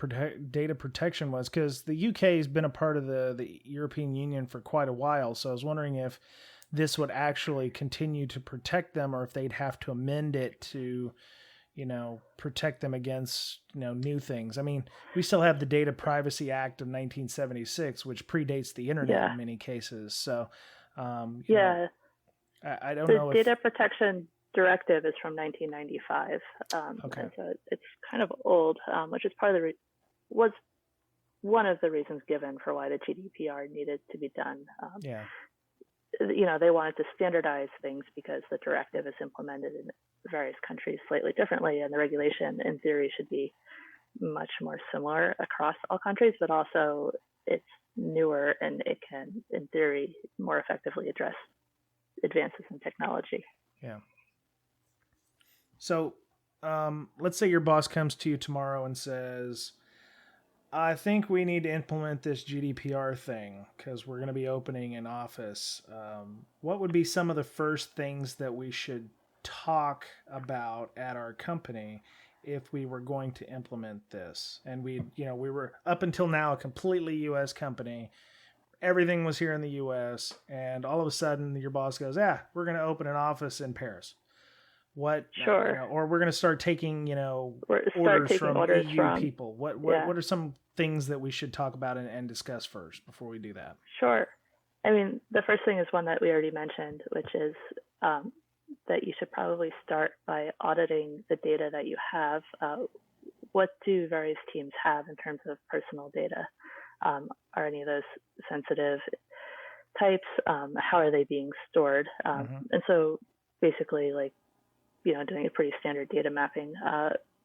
data protection was, because the UK has been a part of the European Union for quite a while. So I was wondering if this would actually continue to protect them, or if they'd have to amend it to, protect them against, new things. I mean, we still have the Data Privacy Act of 1976, which predates the internet in many cases. So, I don't know. The data protection directive is from 1995. Okay. And so it's kind of old, which is part of was one of the reasons given for why the GDPR needed to be done. They wanted to standardize things because the directive is implemented in various countries slightly differently, and the regulation in theory should be much more similar across all countries, but also it's newer and it can, in theory, more effectively address advances in technology. Yeah. So let's say your boss comes to you tomorrow and says, I think we need to implement this GDPR thing because we're going to be opening an office. What would be some of the first things that we should talk about at our company if we were going to implement this? And we were up until now a completely U.S. company. Everything was here in the U.S. And all of a sudden your boss goes, we're going to open an office in Paris. What? Sure. Or we're going to start taking, orders from EU people. What are some things that we should talk about and discuss first before we do that? Sure. I mean, the first thing is one that we already mentioned, which is that you should probably start by auditing the data that you have. What do various teams have in terms of personal data? Are any of those sensitive types? How are they being stored? And so basically, doing a pretty standard data mapping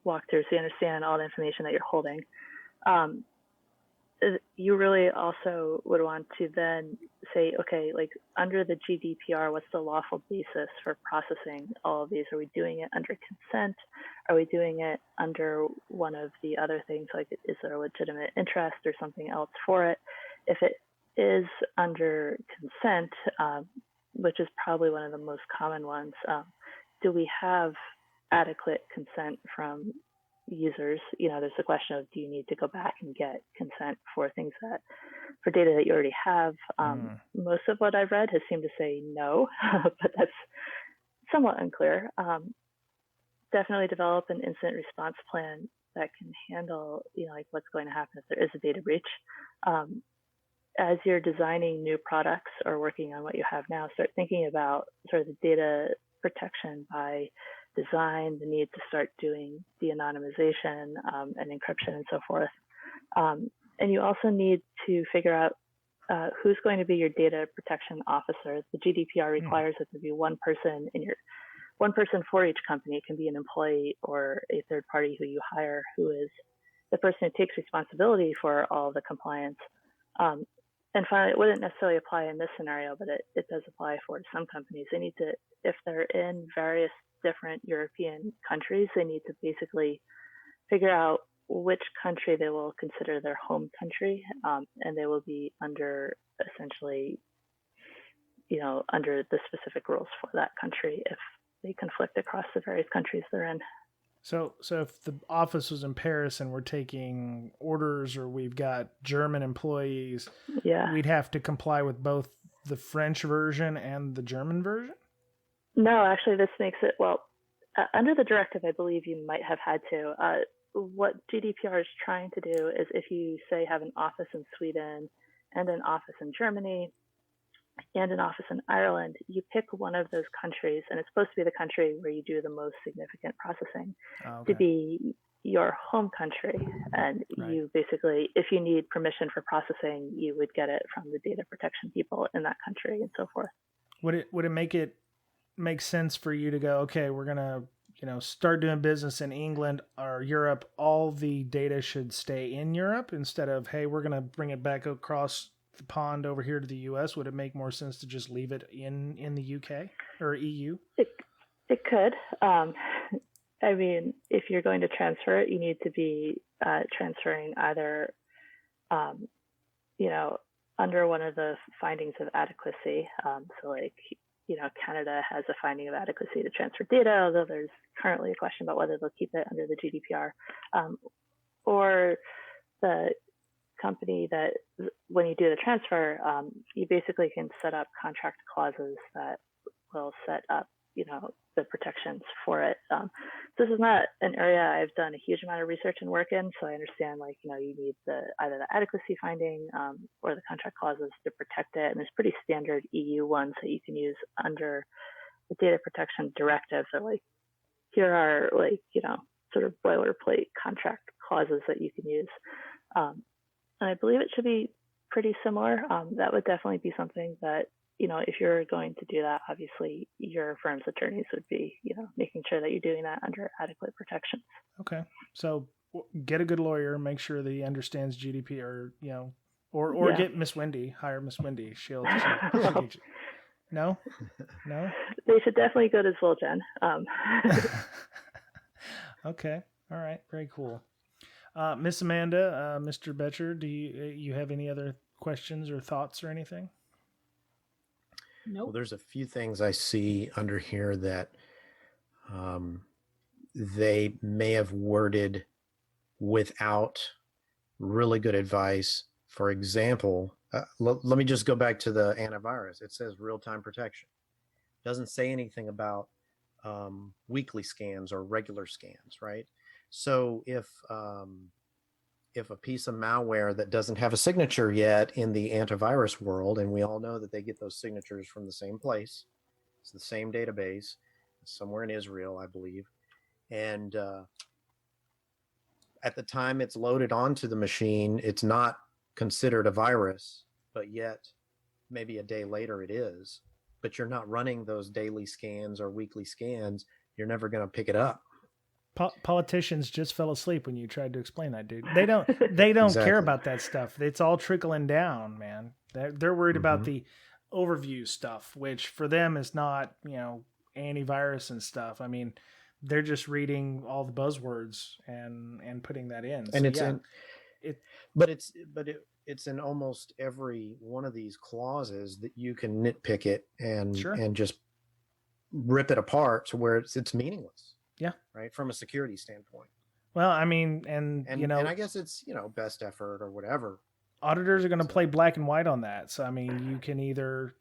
walkthrough so you understand all the information that you're holding. You really also would want to then say, okay, under the GDPR, what's the lawful basis for processing all of these? Are we doing it under consent? Are we doing it under one of the other things, like is there a legitimate interest or something else for it? If it is under consent, which is probably one of the most common ones, do we have adequate consent from users? There's the question of, do you need to go back and get consent for for data that you already have? Most of what I've read has seemed to say no, but that's somewhat unclear. Definitely develop an incident response plan that can handle, what's going to happen if there is a data breach. as you're designing new products or working on what you have now, start thinking about sort of the data protection by design, the need to start doing de-anonymization and encryption and so forth. And you also need to figure out who's going to be your data protection officer. The GDPR requires that there be one person for each company. It can be an employee or a third party who you hire, who is the person who takes responsibility for all the compliance. And finally, it wouldn't necessarily apply in this scenario, but it does apply for some companies. They need to, if they're in various different European countries, they need to basically figure out which country they will consider their home country, and they will be under essentially, under the specific rules for that country if they conflict across the various countries they're in. So if the office was in Paris and we're taking orders, or we've got German employees, we'd have to comply with both the French version and the German version? No, actually, this makes it, under the directive, I believe you might have had to. What GDPR is trying to do is, if you, say, have an office in Sweden and an office in Germany and an office in Ireland, you pick one of those countries, and it's supposed to be the country where you do the most significant processing, to be your home country. And you basically, if you need permission for processing, you would get it from the data protection people in that country and so forth. Would it make sense for you to go, okay, we're going to, start doing business in England or Europe, all the data should stay in Europe instead of, hey, we're going to bring it back across the pond over here to the US? Would it make more sense to just leave it in the UK or EU? It could. I mean, if you're going to transfer it, you need to be transferring either, under one of the findings of adequacy. So like, Canada has a finding of adequacy to transfer data, although there's currently a question about whether they'll keep it under the GDPR, or the company that, when you do the transfer, you basically can set up contract clauses that will set up, the protections for it. This is not an area I've done a huge amount of research and work in, so I understand, you need either the adequacy finding or the contract clauses to protect it. And there's pretty standard EU ones that you can use under the data protection directive. So here are sort of boilerplate contract clauses that you can use. And I believe it should be pretty similar. That would definitely be something that, if you're going to do that, obviously your firm's attorneys would be, making sure that you're doing that under adequate protections. Okay. So get a good lawyer, make sure that he understands GDPR, or get Miss Wendy, hire Miss Wendy. She'll teach you. No? They should definitely go to Zoljan. Okay. All right. Very cool. Miss Amanda, Mr. Betcher, do you have any other questions or thoughts or anything? Nope. Well, there's a few things I see under here that they may have worded without really good advice. For example, let me just go back to the antivirus. It says real-time protection. It doesn't say anything about weekly scans or regular scans, right? So if a piece of malware that doesn't have a signature yet in the antivirus world, and we all know that they get those signatures from the same place, it's the same database, somewhere in Israel, I believe, and at the time it's loaded onto the machine, it's not considered a virus, but yet maybe a day later it is, but you're not running those daily scans or weekly scans, you're never going to pick it up. Politicians just fell asleep when you tried to explain that, dude. They don't Exactly. care about that stuff. It's all trickling down, man. They're worried about the overview stuff, which for them is not, antivirus and stuff. I mean, they're just reading all the buzzwords and putting that in. And so, it's in almost every one of these clauses that you can nitpick it and just rip it apart to where it's meaningless. Yeah. Right. From a security standpoint. Well, I mean, and I guess it's, best effort or whatever. Auditors are going to play black and white on that. So, I mean, you can either,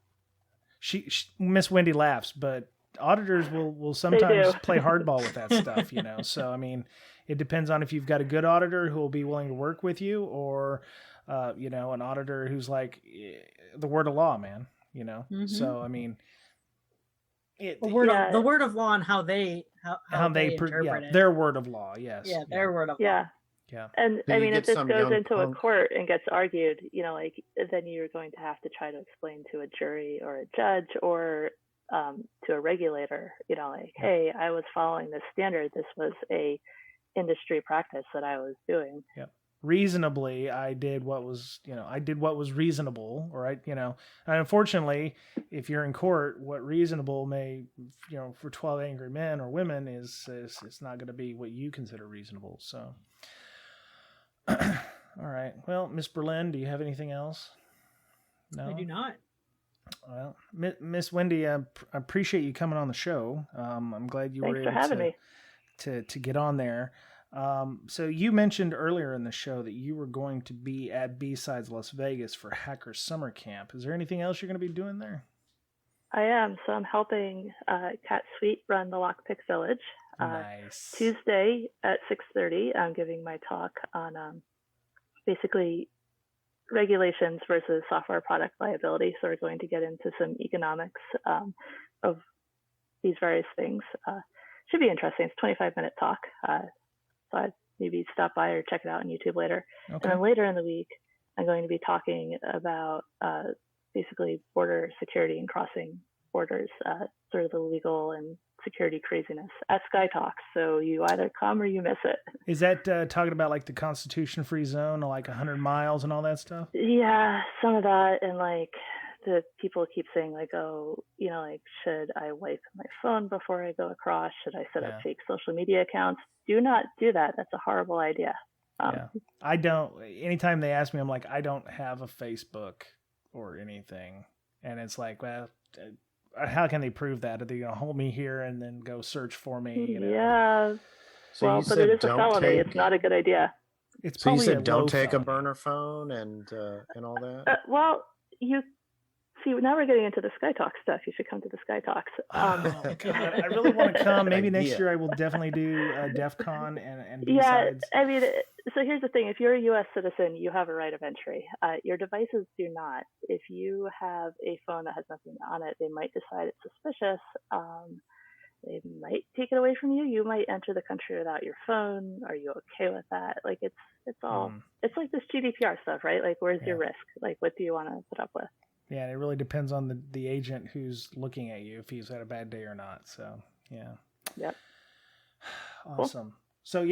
Miss Wendy laughs, but auditors will sometimes play hardball with that stuff, So, I mean, it depends on if you've got a good auditor who will be willing to work with you, or an auditor who's like the word of law, man. So I mean, the word of law and how they interpret it. Their word of law, yes. Yeah, their word of law. Yeah. And I mean, if this goes into a court and gets argued, then you're going to have to try to explain to a jury or a judge or to a regulator, hey, I was following this standard. This was a industry practice that I was doing. Yeah. Reasonably, I did what was reasonable, or and unfortunately, if you're in court, what reasonable may, for 12 angry men or women is it's not going to be what you consider reasonable. So, all right. Well, Miss Berlin, do you have anything else? No, I do not. Well, Miss Wendy, I appreciate you coming on the show. I'm glad you were able to get on there. So you mentioned earlier in the show that you were going to be at B-Sides Las Vegas for Hacker Summer Camp. Is there anything else you're going to be doing there? I am. So I'm helping Cat Sweet run the Lockpick Village. Nice. Tuesday at 6:30, I'm giving my talk on basically regulations versus software product liability. So we're going to get into some economics of these various things. Should be interesting. It's a 25-minute talk. So I'd maybe stop by or check it out on YouTube later. Okay. And then later in the week, I'm going to be talking about basically border security and crossing borders, sort of the legal and security craziness at Sky Talks. So you either come or you miss it. Is that talking about like the Constitution free zone, like 100 miles and all that stuff? Yeah, some of that. And like the people keep saying like, oh, should I wipe my phone before I go across? Should I set up fake social media accounts? Do not do that. That's a horrible idea. I don't. Anytime they ask me, I'm like, I don't have a Facebook or anything. And it's like, well, how can they prove that? Are they going to hold me here and then go search for me? Yeah. So but it is a felony. It's not a good idea. It's so probably you said don't take felony. a burner phone and all that? Well, you see, now we're getting into the Sky Talk stuff. You should come to the Sky Talks. God, I really want to come. Maybe next year I will definitely do DEF CON and B-Sides. Yeah, I mean, so here's the thing. If you're a U.S. citizen, you have a right of entry. Your devices do not. If you have a phone that has nothing on it, they might decide it's suspicious. They might take it away from you. You might enter the country without your phone. Are you okay with that? Like it's all, it's like this GDPR stuff, right? Like where's your risk? Like what do you want to put up with? Yeah, it really depends on the agent who's looking at you, if he's had a bad day or not. So, yeah. Yep. Awesome. Cool. So,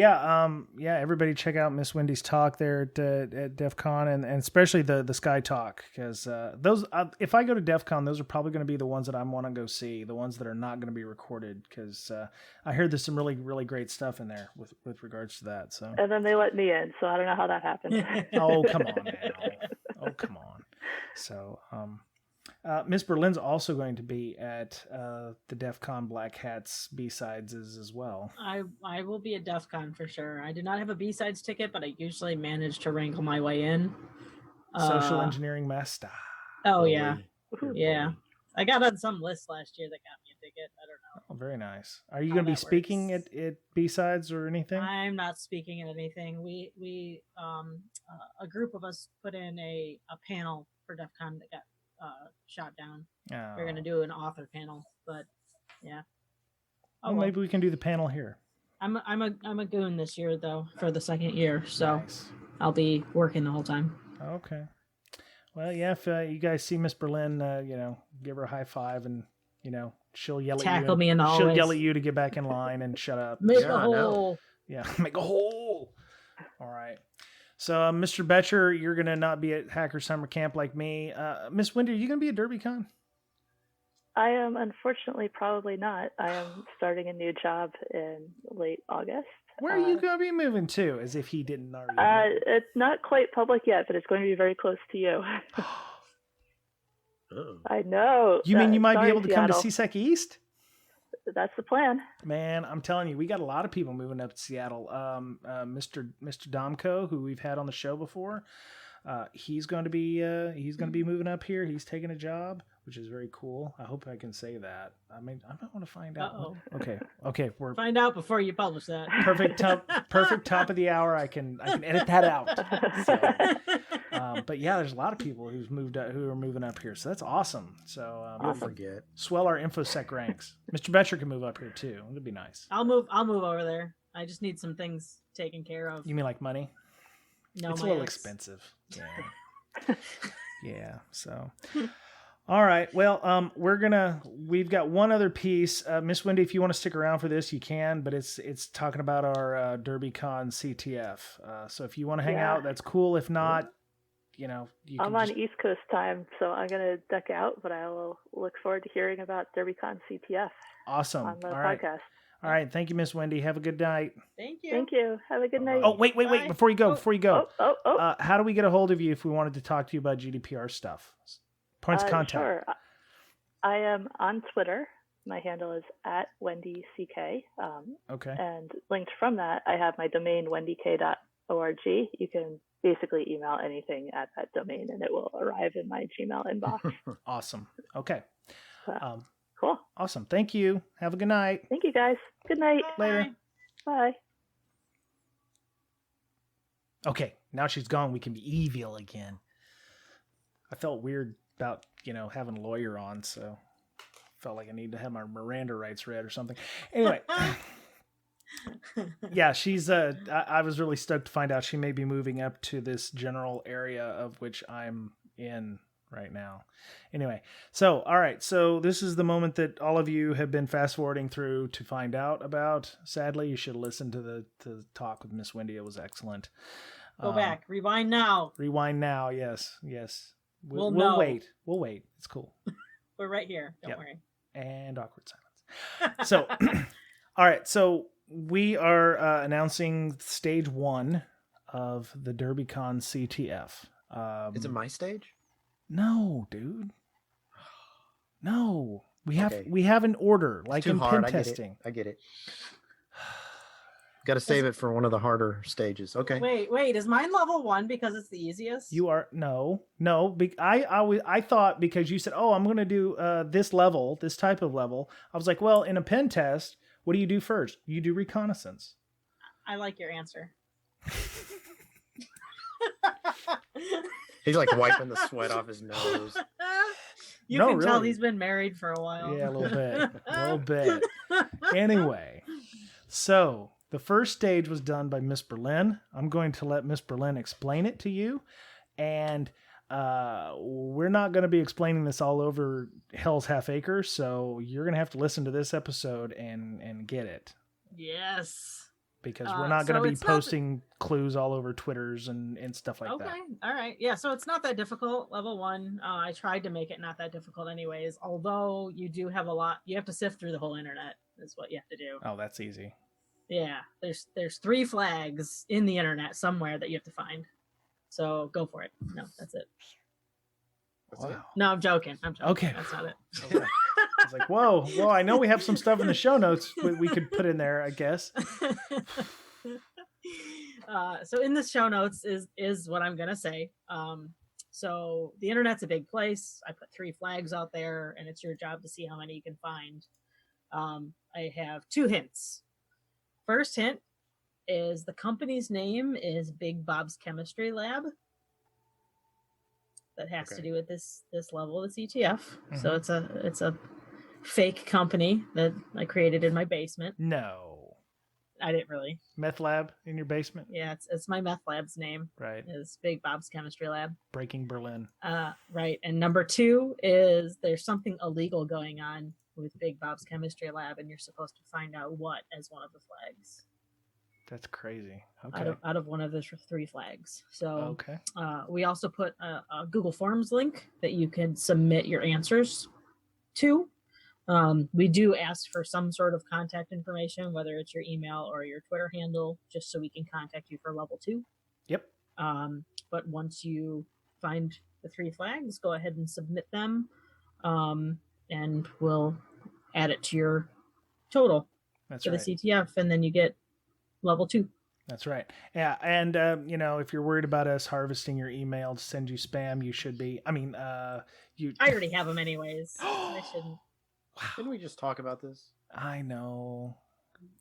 everybody check out Miss Wendy's talk there at DEF CON and especially the Sky Talk, because those, if I go to DEF CON, those are probably going to be the ones that I want to go see, the ones that are not going to be recorded, because I heard there's some really, really great stuff in there with regards to that. So. And then they let me in, so I don't know how that happened. Oh, come on, man. Oh, come on. So, Miss Berlin's also going to be at the DEF CON Black Hats B-Sides as well. I will be at DEF CON for sure. I do not have a B-Sides ticket, but I usually manage to wrangle my way in. Social engineering master. Oh, yeah. Yeah. I got on some list last year that got me a ticket. I don't know. Oh, very nice. Are you going to be speaking at B-Sides or anything? I'm not speaking at anything. We a group of us put in a panel for DEF CON that got shot down. Oh. We're going to do an author panel, but yeah. Well, maybe we can do the panel here. I'm a goon this year though for the second year, so nice. I'll be working the whole time. Okay. Well, yeah, if you guys see Miss Berlin, give her a high five and, she'll yell at you. Tackle me in the hallways. She'll yell at you to get back in line and shut up. Make a hole. Yeah, make a hole. All right. So, Mr. Betcher, you're going to not be at Hacker Summer Camp like me. Miss Wendy, are you going to be at DerbyCon? I am unfortunately probably not. I am starting a new job in late August. Where are you going to be moving to? As if he didn't already know. It's not quite public yet, but it's going to be very close to you. I know. You mean you might be able to come to CSEC East? That's the plan. Man, I'm telling you, we got a lot of people moving up to Seattle. Mr. Domko, who we've had on the show before, he's going to be moving up here. He's taking a job. which is very cool. I hope I can say that. I might want to find out. Uh-oh. Okay. We're Find out before you publish that. perfect top of the hour. I can edit that out. So, but yeah, there's a lot of people who are moving up here. So that's awesome. So You'll forget. Swell our InfoSec ranks. Mr. Betcher can move up here too. It'd be nice. I'll move over there. I just need some things taken care of. You mean like money? No, it's a little expensive. Yeah. Yeah. So, all right. Well, we've got one other piece. Miss Wendy, if you want to stick around for this, you can. But it's talking about our DerbyCon CTF. So if you want to hang out, that's cool. If not, I'm on East Coast time, so I'm gonna duck out. But I will look forward to hearing about DerbyCon CTF. Awesome. On the all podcast. Right. All right. Thank you, Miss Wendy. Have a good night. Thank you. Thank you. Have a good night. Oh, wait. Before you go. Oh. How do we get a hold of you if we wanted to talk to you about GDPR stuff? Points of contact. Sure. I am on Twitter. My handle is @WendyCK. Okay. And linked from that, I have my domain, wendyk.org. You can basically email anything at that domain, and it will arrive in my Gmail inbox. Awesome. Okay. Cool. Awesome. Thank you. Have a good night. Thank you, guys. Good night. Later. Bye. Okay. Now she's gone. We can be evil again. I felt weird about, having a lawyer on, so felt like I need to have my Miranda rights read or something. Anyway. Yeah, she's I was really stoked to find out she may be moving up to this general area of which I'm in right now. Anyway, so all right, so this is the moment that all of you have been fast forwarding through to find out about. Sadly, you should listen to the talk with Miss Wendy. It was excellent. Go back, rewind now. Yes. We'll wait. It's cool. We're right here. Don't worry. And awkward silence. So, all right. So we are announcing stage 1 of the DerbyCon CTF. Is it my stage? No, dude. No. We have an order, like in pen testing. I get it. Got to save it for one of the harder stages. Okay. Wait. Is mine level 1 because it's the easiest? You are no. I thought because you said, "Oh, I'm going to do this type of level." I was like, "Well, in a pen test, what do you do first? You do reconnaissance." I like your answer. He's like wiping the sweat off his nose. You can tell he's been married for a while. Yeah, a little bit. Anyway, so the first stage was done by Miss Berlin. I'm going to let Miss Berlin explain it to you. And we're not going to be explaining this all over Hell's Half Acre. So you're going to have to listen to this episode and get it. Yes. Because we're not going to be posting clues all over Twitters and stuff like that. Okay. All right. Yeah. So it's not that difficult. Level 1. I tried to make it not that difficult anyways. Although you do have you have to sift through the whole internet is what you have to do. Oh, that's easy. Yeah. There's 3 flags in the internet somewhere that you have to find. So go for it. No, that's it. Wow. No, I'm joking. Okay. That's not it. Okay. I was like, whoa, I know we have some stuff in the show notes we could put in there, I guess. So in the show notes is what I'm going to say. So the internet's a big place. I put 3 flags out there, and it's your job to see how many you can find. I have 2 hints. First hint is the company's name is Big Bob's Chemistry Lab. That has to do with this level of the CTF. Mm-hmm. So it's a fake company that I created in my basement. No, I didn't really. Meth lab in your basement? Yeah, it's my meth lab's name. Right. Is Big Bob's Chemistry Lab. Breaking Berlin. Right. And number 2 is there's something illegal going on with Big Bob's Chemistry Lab, and you're supposed to find out what as one of the flags. That's crazy. Okay. Out of one of the 3 flags. So okay. We also put a Google Forms link that you can submit your answers to. We do ask for some sort of contact information, whether it's your email or your Twitter handle, just so we can contact you for level 2. Yep. But once you find the 3 flags, go ahead and submit them, and we'll add it to your total That's for right. the CTF, and then you get level 2. That's right. Yeah. And, if you're worried about us harvesting your email to send you spam, you should be. I already have them anyways. I shouldn't. Didn't we just talk about this? I know.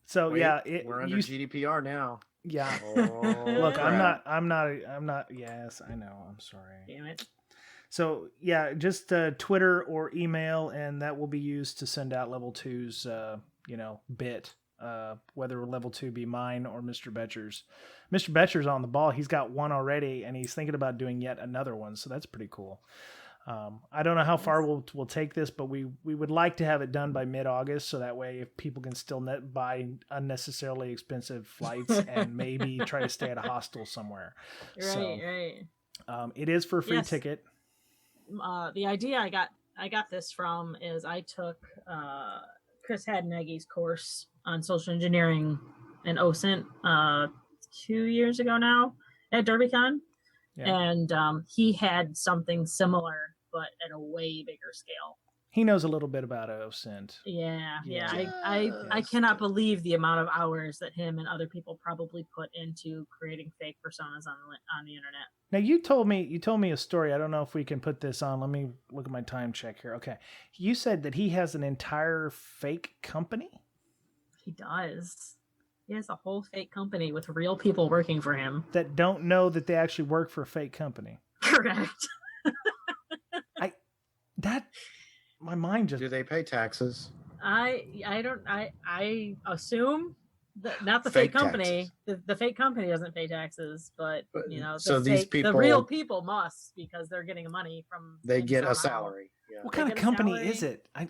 So Wait, yeah, we're under GDPR now. Yeah. Oh, Look, crap. I'm not. Yes, I know. I'm sorry. Damn it. So yeah, just Twitter or email, and that will be used to send out level 2's, bit. Whether level 2 be mine or Mr. Betcher's. Mr. Betcher's on the ball. He's got one already, and he's thinking about doing yet another one. So that's pretty cool. I don't know how far we'll take this, but we would like to have it done by mid-August, so that way if people can still buy unnecessarily expensive flights and maybe try to stay at a hostel somewhere. Right. It is for a free ticket. The idea I got this from is I took Chris Hadneggy's course on social engineering in OSINT 2 years ago now at DerbyCon. Yeah. And he had something similar, but at a way bigger scale. He knows a little bit about OSINT. Yeah. I cannot believe the amount of hours that him and other people probably put into creating fake personas on the internet. Now you told me a story. I don't know if we can put this on. Let me look at my time check here. Okay. You said that he has an entire fake company? He does. He has a whole fake company with real people working for him that don't know that they actually work for a fake company. Correct. My mind just. Do they pay taxes? I assume that not the fake company. The fake company doesn't pay taxes, but the real people must, because they're getting money from. They get a salary. Yeah. What kind of company is it? I'm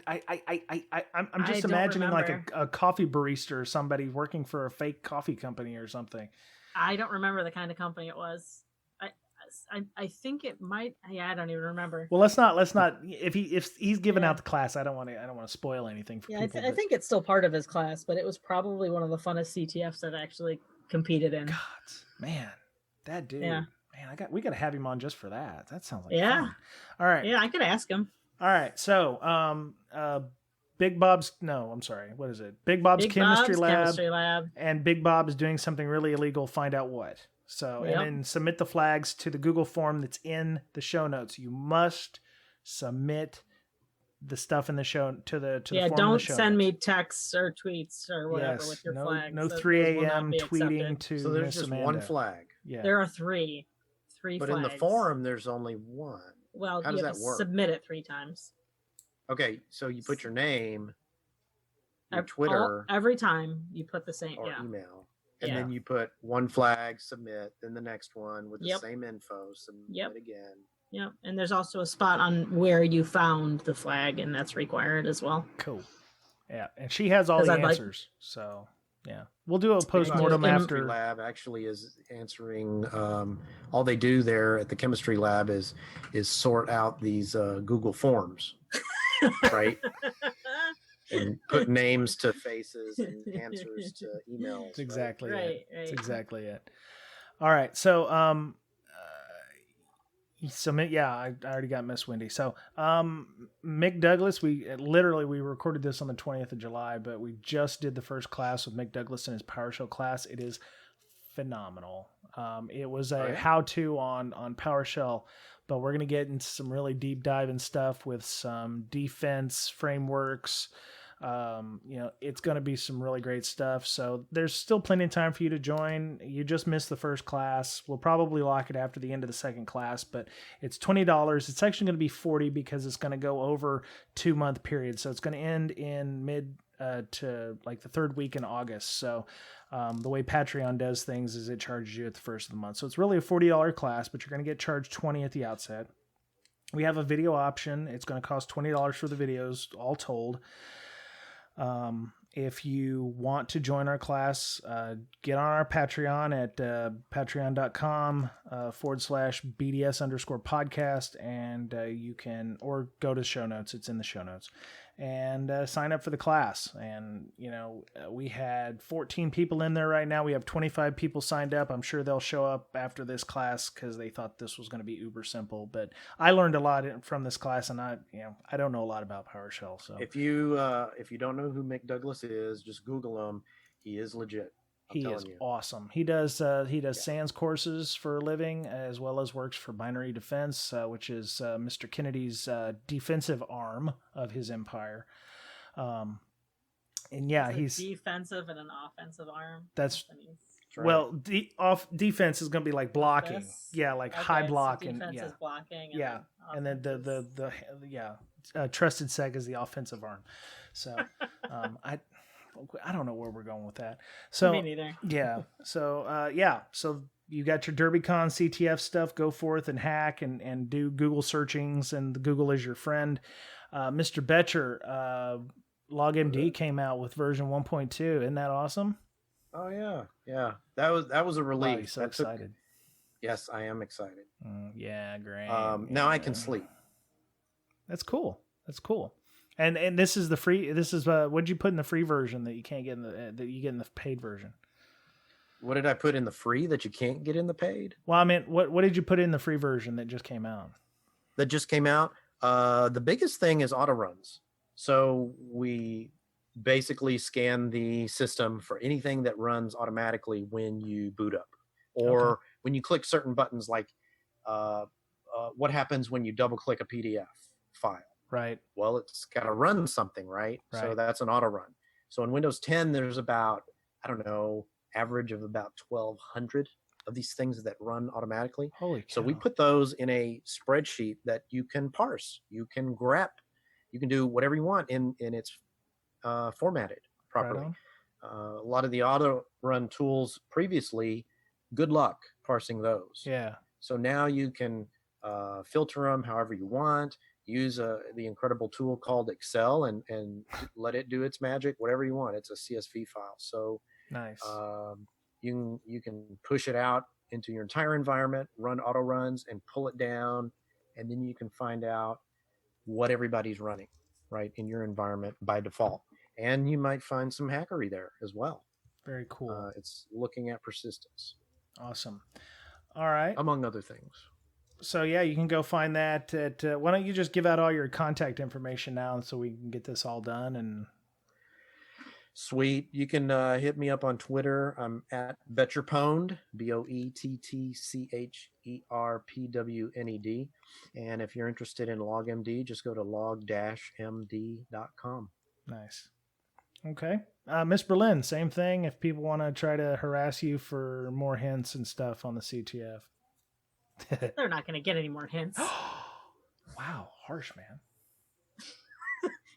just imagining like a coffee barista or somebody working for a fake coffee company or something. I don't remember the kind of company it was. I think it might. Yeah, I don't even remember. Well, let's not. If he's giving out the class, I don't want to spoil anything for people. I think it's still part of his class, but it was probably one of the funnest CTFs I've actually competed in. God, man, that dude. Yeah. Man, we got to have him on just for that. That sounds like fun. All right. Yeah, I could ask him. All right. So, Big Bob's. No, I'm sorry. What is it? Big Bob's Chemistry Lab. And Big Bob is doing something really illegal. Find out what. So, and then submit the flags to the Google form that's in the show notes. You must submit the stuff in the show to the form. Yeah, don't send me texts or tweets or whatever with your flags. No 3 a.m. tweeting to. So there's just Amanda. one flag. Yeah, there are three but flags. In the forum, there's only one. Well, how does that work? Submit it 3 times. Okay, so you put your name, your Twitter, every time you put the same email. And then you put one flag, submit, then the next one with the same info, submit again. Yep. And there's also a spot on where you found the flag, and that's required as well. Cool. Yeah. And she has all the answers. So, yeah. We'll do a post-mortem after. Chemistry lab actually is answering. All they do there at the chemistry lab is sort out these Google forms, right? And put names to faces and answers to emails. That's exactly it. Right. That's exactly it. All right. So, submit. Yeah, I already got Miss Wendy. So, Mick Douglas, we recorded this on the 20th of July, but we just did the first class with Mick Douglas in his PowerShell class. It is phenomenal. It was a how-to on PowerShell, but we're going to get into some really deep dive and stuff with some defense frameworks. It's going to be some really great stuff. So there's still plenty of time for you to join. You just missed the first class. We'll probably lock it after the end of the second class, but it's $20. It's actually going to be $40 because it's going to go over 2-month period. So it's going to end in mid to like the 3rd week in August. So the way Patreon does things is it charges you at the first of the month. So it's really a $40 class, but you're going to get charged $20 at the outset. We have a video option. It's going to cost $20 for the videos, all told. If you want to join our class, get on our Patreon at patreon.com/BDS_podcast, and you can, or go to show notes. It's in the show notes, and sign up for the class. And, we had 14 people in there right now. We have 25 people signed up. I'm sure they'll show up after this class because they thought this was going to be uber simple, but I learned a lot from this class, and I don't know a lot about PowerShell. So if you don't know who Mick Douglas is, just Google him. He is legit. He is awesome. He does SANS courses for a living, as well as works for Binary Defense, which is Mr. Kennedy's defensive arm of his empire. And yeah, he's defensive and an offensive arm. That's right. Well, defense is going to be like blocking. Yeah, like high block, so defense and is blocking. And then the trusted seg is the offensive arm. So I don't know where we're going with that. So me neither. Yeah. So So you got your DerbyCon CTF stuff. Go forth and hack and do Google searchings, and Google is your friend. Mr. Betcher, LogMD came out with version 1.2. Isn't that awesome? Oh yeah. That was a relief. Wow, so excited. Yes, I am excited. Yeah, great. Now I can sleep. That's cool. And this is the free. This is what did you put in the free version that you can't get in that you get in the paid version? What did I put in the free that you can't get in the paid? Well, I mean, what did you put in the free version that just came out? The biggest thing is auto runs. So we basically scan the system for anything that runs automatically when you boot up, or when you click certain buttons, like what happens when you double click a PDF file. Right. Well, it's got to run something, right? So that's an auto run. So in Windows 10, there's about, average of about 1,200 of these things that run automatically. Holy cow. So we put those in a spreadsheet that you can parse, you can grep, you can do whatever you want in its formatted properly. A lot of the auto run tools previously, good luck parsing those. Yeah. So now you can filter them however you want. Use the incredible tool called Excel and let it do its magic, whatever you want. It's a CSV file. So nice. You can push it out into your entire environment, run auto runs, and pull it down, and then you can find out what everybody's running right in your environment by default. And you might find some hackery there as well. Very cool. It's looking at persistence. Awesome. All right. Among other things. So yeah, you can go find that at, why don't you just give out all your contact information now so we can get this all done? And sweet. You can hit me up on Twitter. I'm at Betcherpwned, BOETTCHERPWNED. And if you're interested in LogMD, just go to log-md.com. Nice. Okay. Miss Berlin, same thing. If people want to try to harass you for more hints and stuff on the CTF. They're not going to get any more hints. Wow, harsh, man.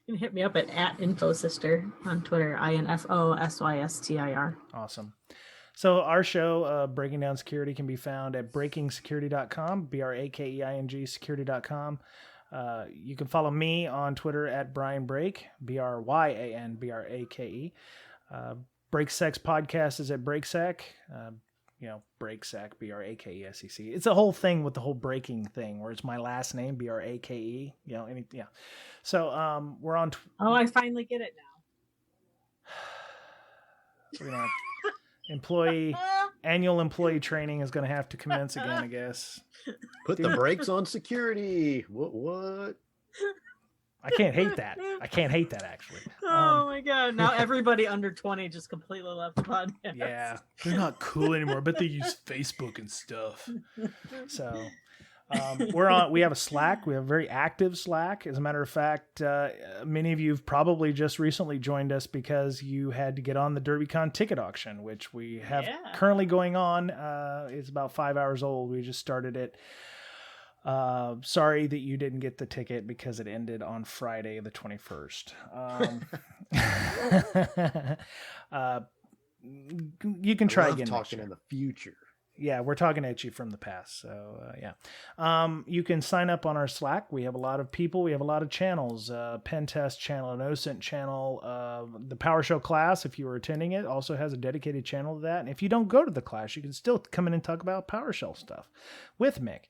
You can hit me up at @InfoSister on Twitter, INFOSYSTIR. Awesome. So our show, Breaking Down Security, can be found at breakingsecurity.com, BRAKEING security.com. You can follow me on Twitter at Brian Brake, BRYANBRAKE. BreakSec podcast is at BreakSec. BreakSec, BRAKESEC. It's a whole thing with the whole breaking thing where it's my last name, BRAKE. So we're on. I finally get it now. We're gonna annual employee training is gonna have to commence again, I guess. Put the brakes on security. What? I can't hate that. Actually. Oh my God. Now everybody under 20 just completely left the podcast. Yeah. They're not cool anymore, but they use Facebook and stuff. So we have a Slack. We have a very active Slack. As a matter of fact, many of you have probably just recently joined us because you had to get on the DerbyCon ticket auction, which we have currently going on. It's about 5 hours old. We just started it. Sorry that you didn't get the ticket because it ended on Friday the 21st. You can try again. Talking in the future. Yeah, we're talking at you from the past. So you can sign up on our Slack. We have a lot of people. We have a lot of channels. Pen Test channel, an OSINT channel. The PowerShell class, if you were attending it, also has a dedicated channel to that. And if you don't go to the class, you can still come in and talk about PowerShell stuff with Mick.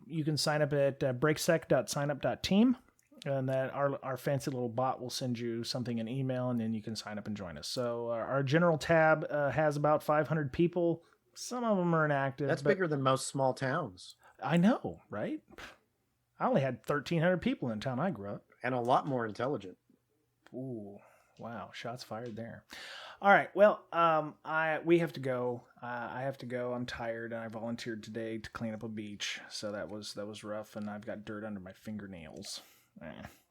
You can sign up at breaksec.signup.team, and that our fancy little bot will send you something in email, and then you can sign up and join us. So our general tab has about 500 people. Some of them are inactive. That's bigger than most small towns. I know, right? I only had 1,300 people in the town I grew up. And a lot more intelligent. Ooh, Wow, shots fired there. All right. Well, we have to go. I have to go. I'm tired, and I volunteered today to clean up a beach, so that was rough, and I've got dirt under my fingernails.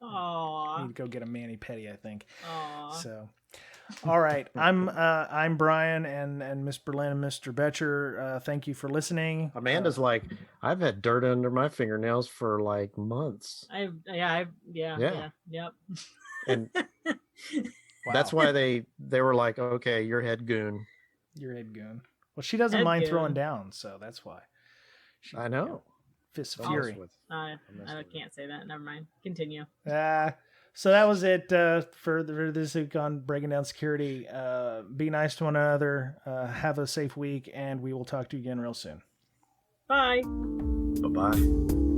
Aww. Need to go get a mani-pedi, I think. Aww. So, all right. I'm Brian and Miss Berlin and Mr. Betcher. Thank you for listening. Amanda's like, I've had dirt under my fingernails for like months. Yep. And Wow. that's why they were like, okay, you're head goon. Your head goon. Well, she doesn't Head mind goon. throwing down, so that's why. I know. Fist of Don't mess fury. with- I mess with it. can't say that. Never mind. Continue. So that was it for this week on Breaking Down Security. Be nice to one another. Have a safe week, and we will talk to you again real soon. Bye. Bye-bye.